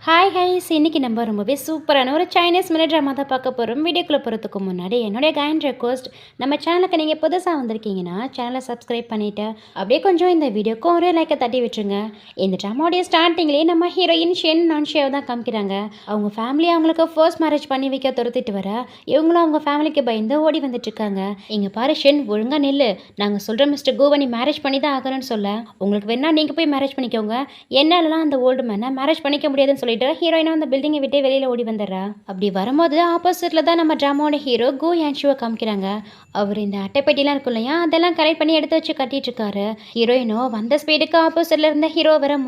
Hi highs இன்னைக்கு நம்ம ரொம்பவே சூப்பரான ஒரு சைனீஸ் மினி ட்ராமா தான் பார்க்க போகிறோம். வீடியோக்குள்ளே போகிறதுக்கு முன்னாடி என்னுடைய கைண்ட் ரெக்வஸ்ட், நம்ம சேனலுக்கு நீங்கள் புதுசாக வந்திருக்கீங்கன்னா சேனலை சப்ஸ்கிரைப் பண்ணிவிட்டு அப்படியே கொஞ்சம் இந்த வீடியோக்கும் ஒரு லைக்கை தட்டி விட்டுருங்க. இந்த ட்ராமாவுடைய ஸ்டார்டிங்லேயே நம்ம ஹீரோயின் ஷென் நான்ஷியாவை தான் காமிக்கிறாங்க. அவங்க ஃபேமிலி அவங்களுக்கு ஃபர்ஸ்ட் மேரேஜ் பண்ணி வைக்க துரத்திட்டு வர இவங்களும் அவங்க ஃபேமிலிக்கு பயந்து ஓடி வந்துட்டுருக்காங்க. இங்கே பாரு ஷென், ஒழுங்காக நில்லு. நாங்கள் சொல்கிற மிஸ்டர் கோவனி மேரேஜ் பண்ணி தான் ஆகணும்னு சொல்ல, உங்களுக்கு வேணா நீங்கள் போய் மேரேஜ் பண்ணிக்கோங்க, என்னாலலாம் அந்த ஓல்டு மேனை மேரேஜ் பண்ணிக்க முடியாதுன்னு சொல்லி ஹீரோயினா அந்த பில்டிங்கை விட்டு வெளியில ஓடி வந்துடுறா. அப்படி வரும்போது ஆப்போசிட்ல தான் நம்ம ட்ராமாவோட ஹீரோ கோ யான்ஷுவை காமிக்கிறாங்க. அவர் இந்த அட்டைப்பெட்டிலாம் இருக்கும் இல்லையா, அதெல்லாம் கலெக்ட் பண்ணி எடுத்து வச்சு கட்டிட்டு இருக்காரு. ஹீரோயினோ வந்த ஸ்பீடுக்கு ஆப்போசிட்ல இருந்த ஹீரோ வேற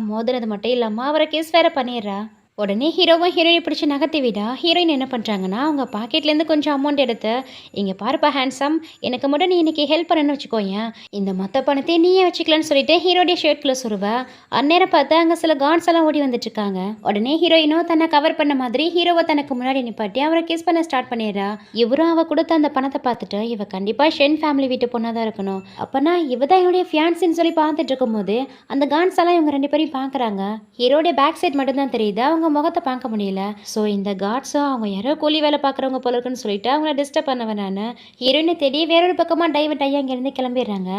மோதுறது மட்டும் இல்லாம அவரை கிஸ் வேற பண்ணிடுறா. உடனே ஹீரோவும் ஹீரோயினை பிடிச்சி நகர்த்தி விடா. ஹீரோயின் என்ன பண்ணுறாங்கன்னா, அவங்க பாக்கெட்லேருந்து கொஞ்சம் அமௌண்ட் எடுத்து, இங்கே பாருப்பா ஹேண்ட்ஸம், எனக்கு மட்டும் நீ இன்னைக்கு ஹெல்ப் பண்ணணும்னு வச்சுக்கோயேன், இந்த மொத்த பணத்தை நீயே வச்சுக்கலான்னு சொல்லிட்டு ஹீரோடைய ஷர்ட்குள்ளே சொருவா. அந்நேரம் பார்த்து அங்கே சில கார்ட்ஸ் எல்லாம் ஓடி வந்துட்டு இருக்காங்க. உடனே ஹீரோயினோ தன்னை கவர் பண்ண மாதிரி ஹீரோவை தனக்கு முன்னாடி நிப்பாட்டி அவரை கிஸ் பண்ண ஸ்டார்ட் பண்ணிடுறா. இவரும் அவ கொடுத்த அந்த பணத்தை பார்த்துட்டு, இவ கண்டிப்பாக ஷென் ஃபேமிலி வீட்டு பொண்ணாக தான் இருக்கணும், அப்போனா இவ தான் என்னுடைய ஃபியான்ஸின்னு சொல்லி பார்த்துட்டு இருக்கும்போது அந்த கார்ட்ஸ் எல்லாம் இவங்க ரெண்டு பேரையும் பார்க்குறாங்க. ஹீரோடைய பேக் சைட் மட்டும்தான் தெரியுது, அவங்க முகத்தை பார்க்க முடியல. ஸோ இந்த காட்ஸும் அவங்க யாரோ கூலி வேலை பார்க்குறவங்க போல இருக்குன்னு சொல்லிட்டு அவங்கள டிஸ்டர்ப் பண்ணவன் நான் ஹீரோயினை தேடி வேறொரு பக்கமாக டைவர்ட் ஆகி அங்கேருந்து கிளம்பிடுறாங்க.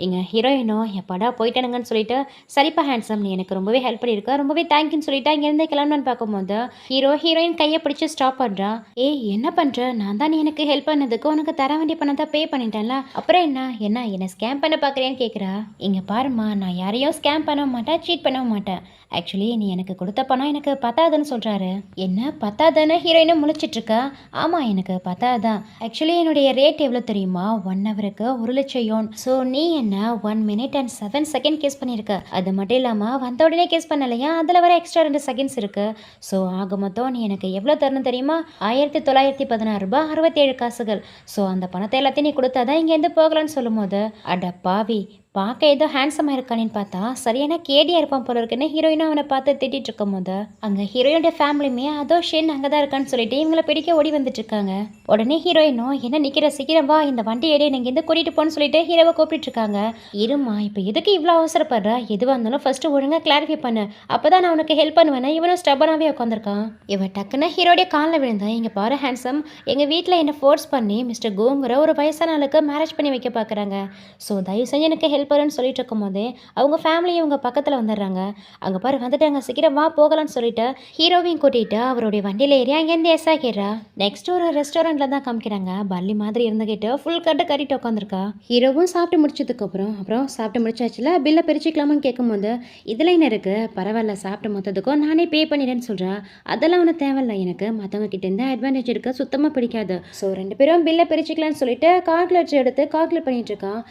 இங்கே ஹீரோயினோ எப்படா போயிட்டானுங்கன்னு சொல்லிட்டு, சரிப்பா ஹேண்ட்ஸம், நீ எனக்கு ரொம்பவே ஹெல்ப் பண்ணியிருக்க, ரொம்பவே தேங்க்யூன்னு சொல்லிட்டு அங்கேருந்து கிளம்புன்னு பார்க்கும்போது ஹீரோயின் கையை பிடிச்சி ஸ்டாப் பண்ணுறா. ஏய் என்ன பண்ணுற, நான் தான் நீ எனக்கு ஹெல்ப் பண்ணதுக்கு உனக்கு தர வேண்டிய பணத்தை பே பண்ணிட்டேன்ல, அப்புறம் என்ன ஸ்கேம் பண்ண பார்க்குறேன்னு கேட்குறா. இங்கே பாருமா, நான் யாரையும் ஸ்கேம் பண்ண மாட்டேன், சீட் பண்ண மாட்டேன். ஆக்சுவலி நீ எனக்கு கொடுத்த பணம் எனக்கு பத்தாதுன்னு சொல்கிறாரு. என்ன பத்தாதானே ஹீரோயினும் முழிச்சிட்ருக்கா. ஆமாம் எனக்கு பத்தாதான். ஆக்சுவலி என்னுடைய ரேட் எவ்வளோ தெரியுமா, 1 ஹவருக்கு 1,00,000 யோன். ஸோ நீ என்ன 1 minute and 7 seconds கேஸ் பண்ணியிருக்க. அது மட்டும் இல்லாமல் வந்த உடனே கேஸ் பண்ணலையா, அதில் வர எக்ஸ்ட்ரா 2 செகண்ட்ஸ் இருக்குது. ஸோ ஆக மொத்தம் நீ எனக்கு எவ்வளோ தரணும் தெரியுமா, 1916 ரூபாய் 67 காசுகள். ஸோ அந்த பணத்தை எல்லாத்தையும் நீ கொடுத்தாதான் இங்கேருந்து போகலான்னு சொல்லும் போது, அட பாவி, பார்க்க ஏதோ ஹேண்ட்ஸமாக இருக்கானேன்னு பார்த்தா சரியான கேடியாக இருப்பான் போல இருக்குன்னு ஹீரோயினும் அவனை பார்த்து திட்டிட்டு இருக்கும் போது அங்கே ஹீரோயினோட ஃபேமிலியுமே அதோ ஷென் அங்கே தான் இருக்கான்னு சொல்லிட்டு இவங்களை பிடிக்க ஓடி வந்துட்டு இருக்காங்க. உடனே ஹீரோயினும் என்ன நிற்கிற, சீக்கிரம் வா, இந்த வண்டி ஏடி நீங்கள் எந்த கூட்டிகிட்டு போன்னு சொல்லிட்டு ஹீரோவை கூப்பிட்டு இருக்காங்க. இருமா, இப்போ எதுக்கு இவ்வளோ அவசரப்படுற, எதுவாக இருந்தாலும் ஃபர்ஸ்ட் ஒழுங்காக கிளாரிஃபை பண்ணு, அப்போ தான் நான் உனக்கு ஹெல்ப் பண்ணுவேன். இவனும் ஸ்டபனாகவே உட்காந்துருக்கான். இவன் டக்குன்னு ஹீரோடைய காலில் விழுந்தா, இங்கே பாரு ஹேண்ட்ஸம், எங்கள் வீட்டில் என்னை ஃபோர்ஸ் பண்ணி மிஸ்டர் கோங்கிற ஒரு வயசான ஆளுக்கு மேரேஜ் பண்ணி வைக்க பார்க்குறாங்க. ஸோ தயவு செஞ்சு எனக்கு ஹெல்ப் பண்ணுன்னு சொல்லிட்டு இருக்கும் போதே அவங்க ஃபேமிலி இவங்க பக்கத்தில் வந்துடுறாங்க. அங்கே பாரு வந்துட்டாங்க, சீக்கிரம் வா போகலான்னு சொல்லிட்டு ஹீரோவையும் கூட்டிகிட்டு அவருடைய வண்டியில் ஏறி அங்கேருந்து எஸ் ஆகிடுறா. நெக்ஸ்ட் ஒரு ரெஸ்டாரண்ட்டில் தான் காமிக்கிறாங்க. பள்ளி மாதிரி இருந்துக்கிட்டு ஃபுல் கட்டிட்டு உட்காந்துருக்கா. ஹீரோவும் சாப்பிட்டு முடிச்சதுக்கப்புறம் சாப்பிட்டு முடிச்சாச்சுல, பில்லை பிரிச்சுக்கலாமான்னு கேட்கும்போது, இதில் என்ன இருக்குது, பரவாயில்ல சாப்பிட்டு மொத்தத்துக்கும் நானே பே பண்ணிடுறேன்னு சொல்கிறா. அதெல்லாம் ஒன்றும் தேவையில்ல, எனக்கு மற்றவங்க கிட்டேருந்து அட்வான்டேஜ் எடுக்க சுத்தமாக பிடிக்காது. ஸோ 2 பேரும் பில்லை பிரிச்சுக்கலான்னு சொல்லிட்டு கால்குலேட்டர் எடுத்து கால்குலேட் பண்ணிட்டு இருக்கான்.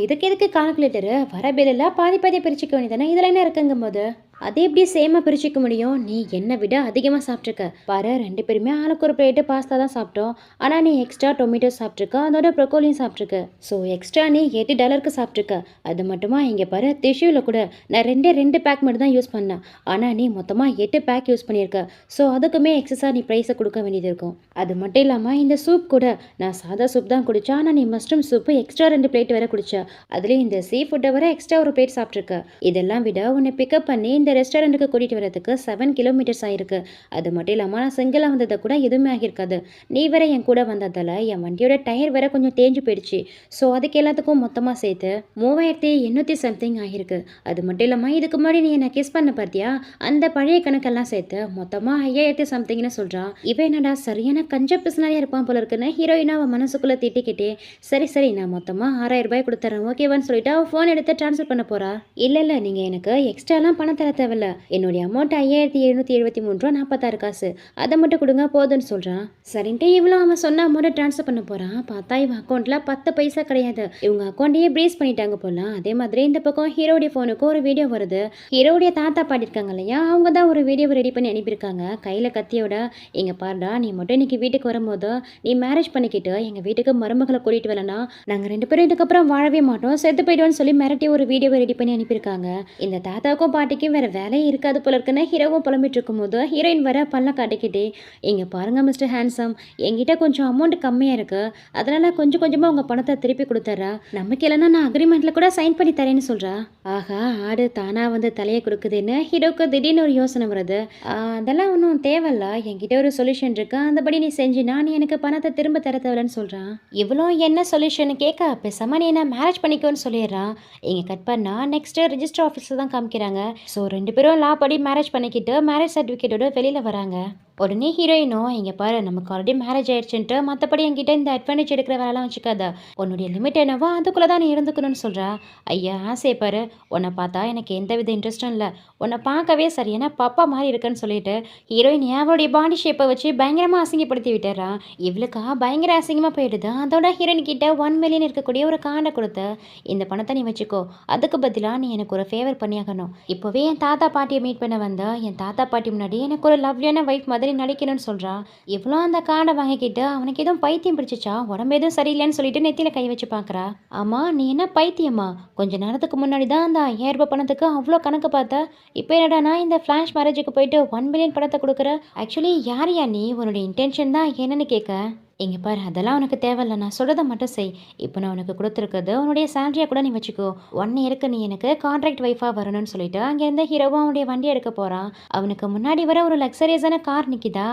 இதுக்கு எதுக்கு கால்குலேட்டர், வர பில்லில் பாதி பிரிச்சுக்க வேண்டியதானே, இதில் என்ன இருக்குங்கும் போது, அதே எப்படி சேமாக பிரிச்சுக்க முடியும், நீ என்னை விட அதிகமாக சாப்பிட்ருக்க பாரு, 2 பேருமே ஆளுக்கு ஒரு பிளேட்டு பாஸ்தா தான் சாப்பிட்டோம், ஆனால் நீ எக்ஸ்ட்ரா டொமேட்டோ சாப்பிட்ருக்க, அதோட ப்ரொக்கோலியும் சாப்பிட்ருக்க. ஸோ எக்ஸ்ட்ரா நீ $8 சாப்பிட்ருக்க. அது மட்டுமா, இங்கே பாரு டிஷ்யூவில் கூட நான் 2 பேக் மட்டும் தான் யூஸ் பண்ணேன், ஆனால் நீ மொத்தமாக 8 பேக் யூஸ் பண்ணியிருக்க. ஸோ அதுக்குமே எக்ஸஸாக நீ ப்ரைஸை கொடுக்க வேண்டியது இருக்கும். அது மட்டும் இல்லாமல் இந்த சூப் கூட நான் சாதா சூப் தான் குடித்தேன், ஆனால் நீ மஷ்ரூம் சூப்பு எக்ஸ்ட்ரா 2 பிளேட் வேற குடிச்சா, அதுலேயும் இந்த சீ ஃபுட்டை வர எக்ஸ்ட்ரா ஒரு பிளேட் சாப்பிட்ருக்க. இதெல்லாம் விட உன்னை பிக்கப் பண்ணி இந்த ரெஸ்டாரண்ட்டுக்கு கூட்டிகிட்டு வரதுக்கு 7 கிலோமீட்டர்ஸ் ஆயிருக்கு. அது மட்டும் இல்லாமல் நான் சிங்கிளாக வந்ததை கூட எதுவுமே ஆகியிருக்காது. நீ வேற என் கூட வந்ததால் என் வண்டியோட டயர் வேற கொஞ்சம் தேஞ்சு போயிடுச்சு. ஸோ அதுக்கு எல்லாத்துக்கும் மொத்தமாக சேர்த்து 3800 சம்திங் ஆகிருக்கு. அது மட்டும் இல்லாமல் இதுக்கு முன்னாடி நீ என்னை கிஸ் பண்ண பார்த்தியா, அந்த பழைய கணக்கெல்லாம் சேர்த்து மொத்தமாக 5000 சம்திங்னு சொல்கிறான். இவன் என்னடா சரியான கஞ்ச பிசினாரியாக இருப்பான் போல இருக்குன்னு ஹீரோயினா அவன் மனசுக்குள்ளே திட்டிக்கிட்டே, சரி நான் மொத்தமாக 6000 ரூபாய் கொடுத்துறேன் ஓகேவான்னு சொல்லிட்டு அவன் ஃபோன் எடுத்து ட்ரான்ஸ்ஃபர் பண்ண போறா. இல்லை நீங்கள் எனக்கு எக்ஸ்ட்ராலாம் பணம் தர தேவையில்ல, என்னுடைய அமௌண்ட் 5773.46 காசு, அதை மட்டும் கொடுங்க போதுன்னு சொல்கிறான். சரின்ட்டு இவ்வளோ அவன் சொன்ன அமௌண்ட்டை ட்ரான்ஸ்ஃபர் பண்ண போகிறான். பார்த்தா இவன் அக்கௌண்ட்டில் 10 பைசா கிடையாது. இவங்க அக்கௌண்ட்டையே பிரேஸ் பண்ணிட்டாங்க போலாம். அதே மாதிரி இந்த பக்கம் ஹீரோடைய ஃபோனுக்கு ஒரு வீடியோ வருது. ஹீரோடைய தாத்தா பாடிருக்காங்க இல்லையா, அவங்க தான் ஒரு வீடியோவை ரெடி பண்ணி அனுப்பியிருக்காங்க. கையில் கத்தியோட, இங்கே பாருடா, நீ மட்டும் இன்னைக்கு வீட்டுக்கு வரும்போது நீ மேரேஜ் பண்ணிக்கிட்டு எங்கள் வீட்டுக்கு மருமகளை கூட்டிகிட்டு வரலன்னா நாங்கள் 2 பேரும் இதுக்கப்புறம் வாழவே மாட்டோம், செத்து போயிடுவோன்னு சொல்லி மிரட்டி ஒரு வீடியோவை ரெடி பண்ணி அனுப்பியிருக்காங்க. இந்த தாத்தாவுக்கும் பாட்டிக்கும் வேற வேறு வேலையே இருக்காது போல இருக்குன்னு ஹீரோவும் புலம்பிட்டு இருக்கும்போது ஹீரோயின் வர பல்ல காட்டிக்கிட்டே, இங்கே பாருங்க மிஸ்டர் ஹேண்ட்ஸம், என்கிட்ட கொஞ்சம் அமௌண்ட் கம்மியாக இருக்குது, அதனால் கொஞ்சம் கொஞ்சமாக உங்கள் பணத்தை திருப்பி கொடுத்துட்றா, நமக்கு இல்லைன்னா நான் அக்ரிமெண்ட்டில் கூட சைன் பண்ணி தரேன்னு சொல்கிறா. ஆஹா, ஆடு தானாக வந்து தலையை கொடுக்குதுன்னு ஹீரோக்கு திடீர்னு ஒரு யோசனை வருது. அதெல்லாம் ஒன்றும் தேவையில்ல, என்கிட்ட ஒரு சொல்யூஷன் இருக்கு, அந்தபடி நீ செஞ்சினா நீ எனக்கு பணத்தை திரும்ப தர தேவைன்னு சொல்கிறான். இவ்வளோ என்ன சொல்யூஷன் கேட்க பேசாம நீ என்ன மேரேஜ் பண்ணிக்கோன்னு சொல்லிடுறான். இங்கே கட் பண்ணால் நெக்ஸ்ட்டு ரிஜிஸ்டர் ஆஃபீஸில் தான் காமிக்கிறாங்க. ஸோ 2 பேரும் லா படி மேரேஜ் பண்ணிக்கிட்டு மேரேஜ் சர்டிஃபிகேட்டோட வெளியில் வராங்க. உடனே ஹீரோயினும், இங்கே பாரு நமக்கு ஆல்ரெடி மேரேஜ் ஆயிடுச்சுன்ட்டு மற்றபடி என்கிட்ட இந்த அட்வான்டேஜ் எடுக்கிற வேலைலாம் வச்சுக்காத, உன்னுடைய லிமிட் என்னவோ அதுக்குள்ளே தான் நீ இருந்துக்கணும்னு சொல்கிறா. ஐயா ஆசை பாரு, உன்னை பார்த்தா எனக்கு எந்த வித இன்ட்ரெஸ்டும் இல்லை, உன்னை பார்க்கவே சரியான பாப்பா மாதிரி இருக்குன்னு சொல்லிட்டு ஹீரோயின் அவளுடைய பாடி ஷேப்பை வச்சு பயங்கரமாக அசிங்கப்படுத்தி விட்டுறா. இவளுக்கா பயங்கர அசிங்கமாக போயிடுது. அதோட ஹீரோயின் கிட்ட 1 மில்லியன் இருக்கக்கூடிய ஒரு கார்டை கொடுத்து, இந்த பணத்தை நீ வச்சுக்கோ, அதுக்கு பதிலாக நீ எனக்கு ஒரு ஃபேவர் பண்ணியாகணும், இப்போவே என் தாத்தா பாட்டியை மீட் பண்ண வந்தா என் தாத்தா பாட்டி முன்னாடி எனக்கு ஒரு லவ்லியான வைஃப் மாதிரி நடிக்கணும்னு சொல்றா. இவ்வளோ அந்த கார்டை வாங்கிக்கிட்டு அவனுக்கு எதுவும் பைத்தியம் பிடிச்சிச்சா, உடம்பு எதுவும் சரியில்லைன்னு சொல்லிட்டு நெத்தியில கை வச்சு பார்க்குறா. ஆமா நீ என்ன பைத்தியமா, கொஞ்ச நேரத்துக்கு முன்னாடி தான் அந்த 5000 ரூபாய் பணத்துக்கு அவ்வளோ கணக்கு பார்த்த, இப்போ என்னடானா இந்த ஃப்ளாஷ் மேரேஜுக்கு போயிட்டு 1 மில்லியன் பணத்தை கொடுக்குற, ஆக்சுவலி யார் நீ, உன்னுடைய இன்டென்ஷன் தான் என்னன்னு கேட்க. இங்கே பாரு அதெல்லாம் உனக்கு தேவையில்ல, நான் சொல்கிறத மட்டும் செய், இப்போ நான் உனக்கு கொடுத்துருக்குறது உன்னுடைய சேலரியாக கூட நீ வச்சுக்கோ, 1 இயருக்கு நீ எனக்கு கான்ட்ராக்ட் ஒய்ஃபாக வரணும்னு சொல்லிட்டு அங்கேருந்து ஹீரோவும் அவனுடைய வண்டி எடுக்க போகிறான். அவனுக்கு முன்னாடி வர ஒரு லக்ஸரியஸான கார் நிற்கிதா.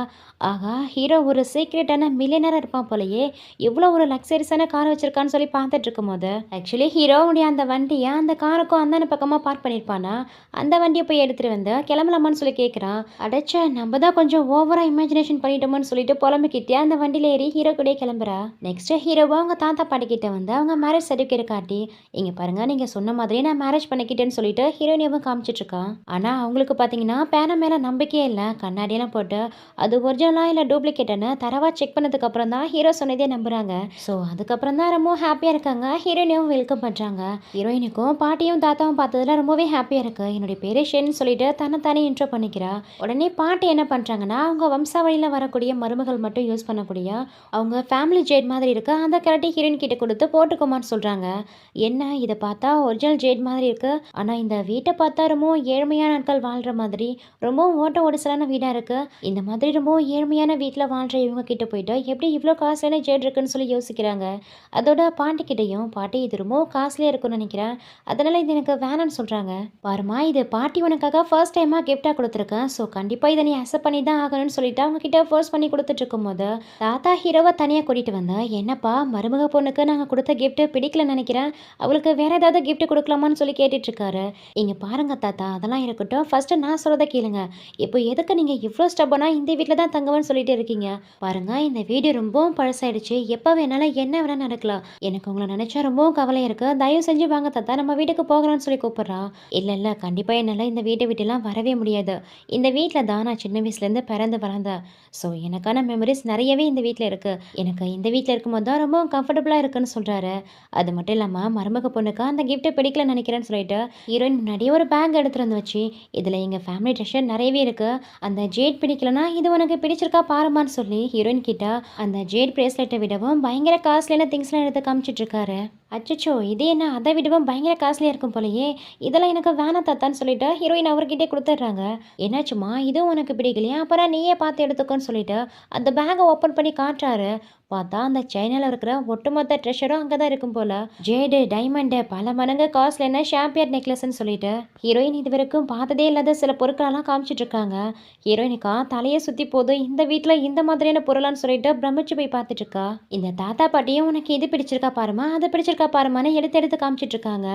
ஆகா, ஹீரோ ஒரு சீக்ரெட்டான மில்லியனராக இருப்பான் போலயே, இவ்வளோ ஒரு லக்ஸரியஸான கார் வச்சிருக்கான்னு சொல்லி பார்த்துட்டு இருக்கும் போது ஆக்சுவலி ஹீரோவுடைய அந்த வண்டியை அந்த காருக்கும் அந்த பக்கமாக பார்க் பண்ணியிருப்பானா, அந்த வண்டியை போய் எடுத்துகிட்டு வந்து கிளம்பலாமான்னு சொல்லி கேட்குறான். அடைச்ச நம்ம தான் கொஞ்சம் ஓவராக இமேஜினேஷன் பண்ணிட்டோமோன்னு சொல்லிட்டு புலம்பிக்கிட்டே அந்த வண்டியில் ஏறி ஹீரோ கூட கிளம்புறா. நெக்ஸ்ட் ஹீரோவா அவங்க தாத்தா பாட்டி கிட்ட வந்து அவங்க மேரேஜ் சர்டிஃபிகேட் காட்டி, இங்க பாருங்க நீங்க சொன்ன மாதிரியே நான் மேரேஜ் பண்ணிக்கிட்டேன்னு சொல்லிட்டு ஹீரோயினியாவும் காமிச்சிட்டு இருக்கான். ஆனா அவங்களுக்கு பாத்தீங்கன்னா பேன மேல நம்பிக்கையே இல்லை, கண்ணாடியெல்லாம் போட்டு அது ஒரிஜினலா இல்லை டூப்ளிகேட்னு தரவா செக் பண்ணதுக்கு அப்புறம் தான் ஹீரோ சொன்னதே நம்புறாங்க. ஸோ அதுக்கப்புறம் தான் ரொம்ப ஹாப்பியா இருக்காங்க. ஹீரோயினியாவும் வெல்கம் பண்றாங்க. ஹீரோயினுக்கும் பாட்டியும் தாத்தாவும் பார்த்ததுல ரொம்பவே ஹாப்பியா இருக்கு. என்னுடைய பேரு ஷென்னு சொல்லிட்டு தன்னைத்தானே இன்ட்ரோ பண்ணிக்கிறா. உடனே பாட்டி என்ன பண்றாங்கன்னா அவங்க வம்சாவளியில வரக்கூடிய மருமகள் மட்டும் யூஸ் பண்ணக்கூடிய அவங்க ஃபேமிலி ஜேட் மாதிரி இருக்கு, அந்த கரட்டி ஹீரோயின் கிட்ட கொடுத்து போட்டுக்கோமான்னு சொல்றாங்க. என்ன இதை பார்த்தா ஒரிஜினல் ஜேட் மாதிரி இருக்கு, ஆனா இந்த வீட்டை பார்த்தா ரொம்ப ஏழ்மையான நாட்கள் வாழ்ற மாதிரி ரொம்ப ஓட்ட ஒடிசலான வீடா இருக்கு. இந்த மாதிரி ரொம்ப ஏழ்மையான வீட்டில் வாழ்ற இவங்க கிட்ட போயிட்டு எப்படி இவ்வளோ காஸ்ட்லியான ஜேட் இருக்குன்னு சொல்லி யோசிக்கிறாங்க. அதோட பாட்டி கிட்டையும், பாட்டி இது ரொம்ப காஸ்ட்லியா இருக்குன்னு நினைக்கிறேன், அதனால இது எனக்கு வேணான்னு சொல்றாங்க. பாருமா இது பாட்டி உனக்காக ஃபர்ஸ்ட் டைமா கிஃப்டா கொடுத்துருக்கேன், ஸோ கண்டிப்பா இதை நீ அக்செப்ட் பண்ணி தான் ஆகணும்னு சொல்லிட்டு அவங்க கிட்ட ஃபோர்ஸ் பண்ணி கொடுத்துட்டு இருக்கும் போது தாத்தா ஹீரோவை தனியாக கூட்டிகிட்டு வந்தா. என்னப்பா மருமக பொண்ணுக்கு நாங்கள் கொடுத்த கிஃப்ட்டு பிடிக்கலன்னு நினைக்கிறேன், அவளுக்கு வேற ஏதாவது கிஃப்ட் கொடுக்கலாமான்னு சொல்லி கேட்டுட்டு இருக்காரு. இங்கே பாருங்க தாத்தா அதெல்லாம் இருக்கட்டும், ஃபர்ஸ்ட் நான் சொல்கிறத கேளுங்க, இப்போ எதுக்கு நீங்கள் இவ்வளோ ஸ்டப்பனா இந்த வீட்டில் தான் தங்குவேன்னு சொல்லிட்டு இருக்கீங்க. பாருங்க இந்த வீடு ரொம்பவும் பழசாயிடுச்சு, எப்போ வேணாலும் என்ன வேணா நடக்கலாம், எனக்கு உங்களை நினைச்சா ரொம்பவும் கவலையாக இருக்கு, தயவு செஞ்சு வாங்க தாத்தா நம்ம வீட்டுக்கு போகலாம்னு சொல்லி கூப்பிட்றான். இல்லை இல்லை கண்டிப்பாக என்னால் இந்த வீட்டை விட்டுலாம் வரவே முடியாது, இந்த வீட்டில் தான் நான் சின்ன வயசுலேருந்து பிறந்து வளர்ந்தேன், ஸோ எனக்கான மெமரிஸ் நிறையவே இந்த வீட்டில் இருக்குது, எனக்கு இந்த வீட்டில் இருக்கும்போது தான் ரொம்ப கம்ஃபர்டபுளாக இருக்குன்னு சொல்கிறாரு. அது மட்டும் இல்லாமல் மருமக பொண்ணுக்கு அந்த கிஃப்ட்டை பிடிக்கலன்னு நினைக்கிறேன்னு சொல்லிட்டு ஹீரோயின் முன்னாடியே ஒரு பேக் எடுத்துகிட்டு வந்து வச்சு, இதில் எங்கள் ஃபேமிலி ட்ரெஷர் நிறையவே இருக்குது, அந்த ஜேட் பிடிக்கலனா இது உனக்கு பிடிச்சிருக்கா பாருமான்னு சொல்லி ஹீரோயின் கிட்ட அந்த ஜேட் பிரேஸ்லெட்டை விடவும் பயங்கர காஸ்ட்லியான திங்ஸ்லாம் எடுத்து காமிச்சிட்டு இருக்காரு. அச்சோ இது என்ன அதை விடவும் பயங்கர காஸ்ட்லியாக இருக்கும் போலயே, இதெல்லாம் எனக்கு வேணாம் தாத்தான்னு சொல்லிட்டு ஹீரோயின் அவர்கிட்டே கொடுத்துட்றாங்க. என்னாச்சுமா இதுவும் உனக்கு பிடிக்கலையா, அப்புறம் நீயே பார்த்து எடுத்துக்கோன்னு சொல்லிட்டு அந்த பேக்கை ஓப்பன் பண்ணி காட்டுறாரு. பார்த்தா அந்த சைனால இருக்கிற ஒட்டுமொத்த ட்ரெஷரும் அங்கே தான் இருக்கும் போல, ஜேடு டைமண்டு பல மடங்கு காஸ்ட்லியான ஷாம்பியர் நெக்லஸ்ன்னு சொல்லிட்டு ஹீரோயின் இது வரைக்கும் பார்த்ததே இல்லாத சில பொருட்களெல்லாம் காமிச்சிட்டு இருக்காங்க. ஹீரோயினுக்கா தலையை சுற்றி போதும், இந்த வீட்டில் இந்த மாதிரியான பொருளான்னு சொல்லிட்டு பிரமிச்சு போய் பார்த்துட்டு இருக்கா. இந்த தாத்தா பாட்டியும் உனக்கு இது பிடிச்சிருக்கா பாருமா அது பிடிச்சிருக்கா பாருமான்னு எடுத்து எடுத்து காமிச்சிட்டு இருக்காங்க.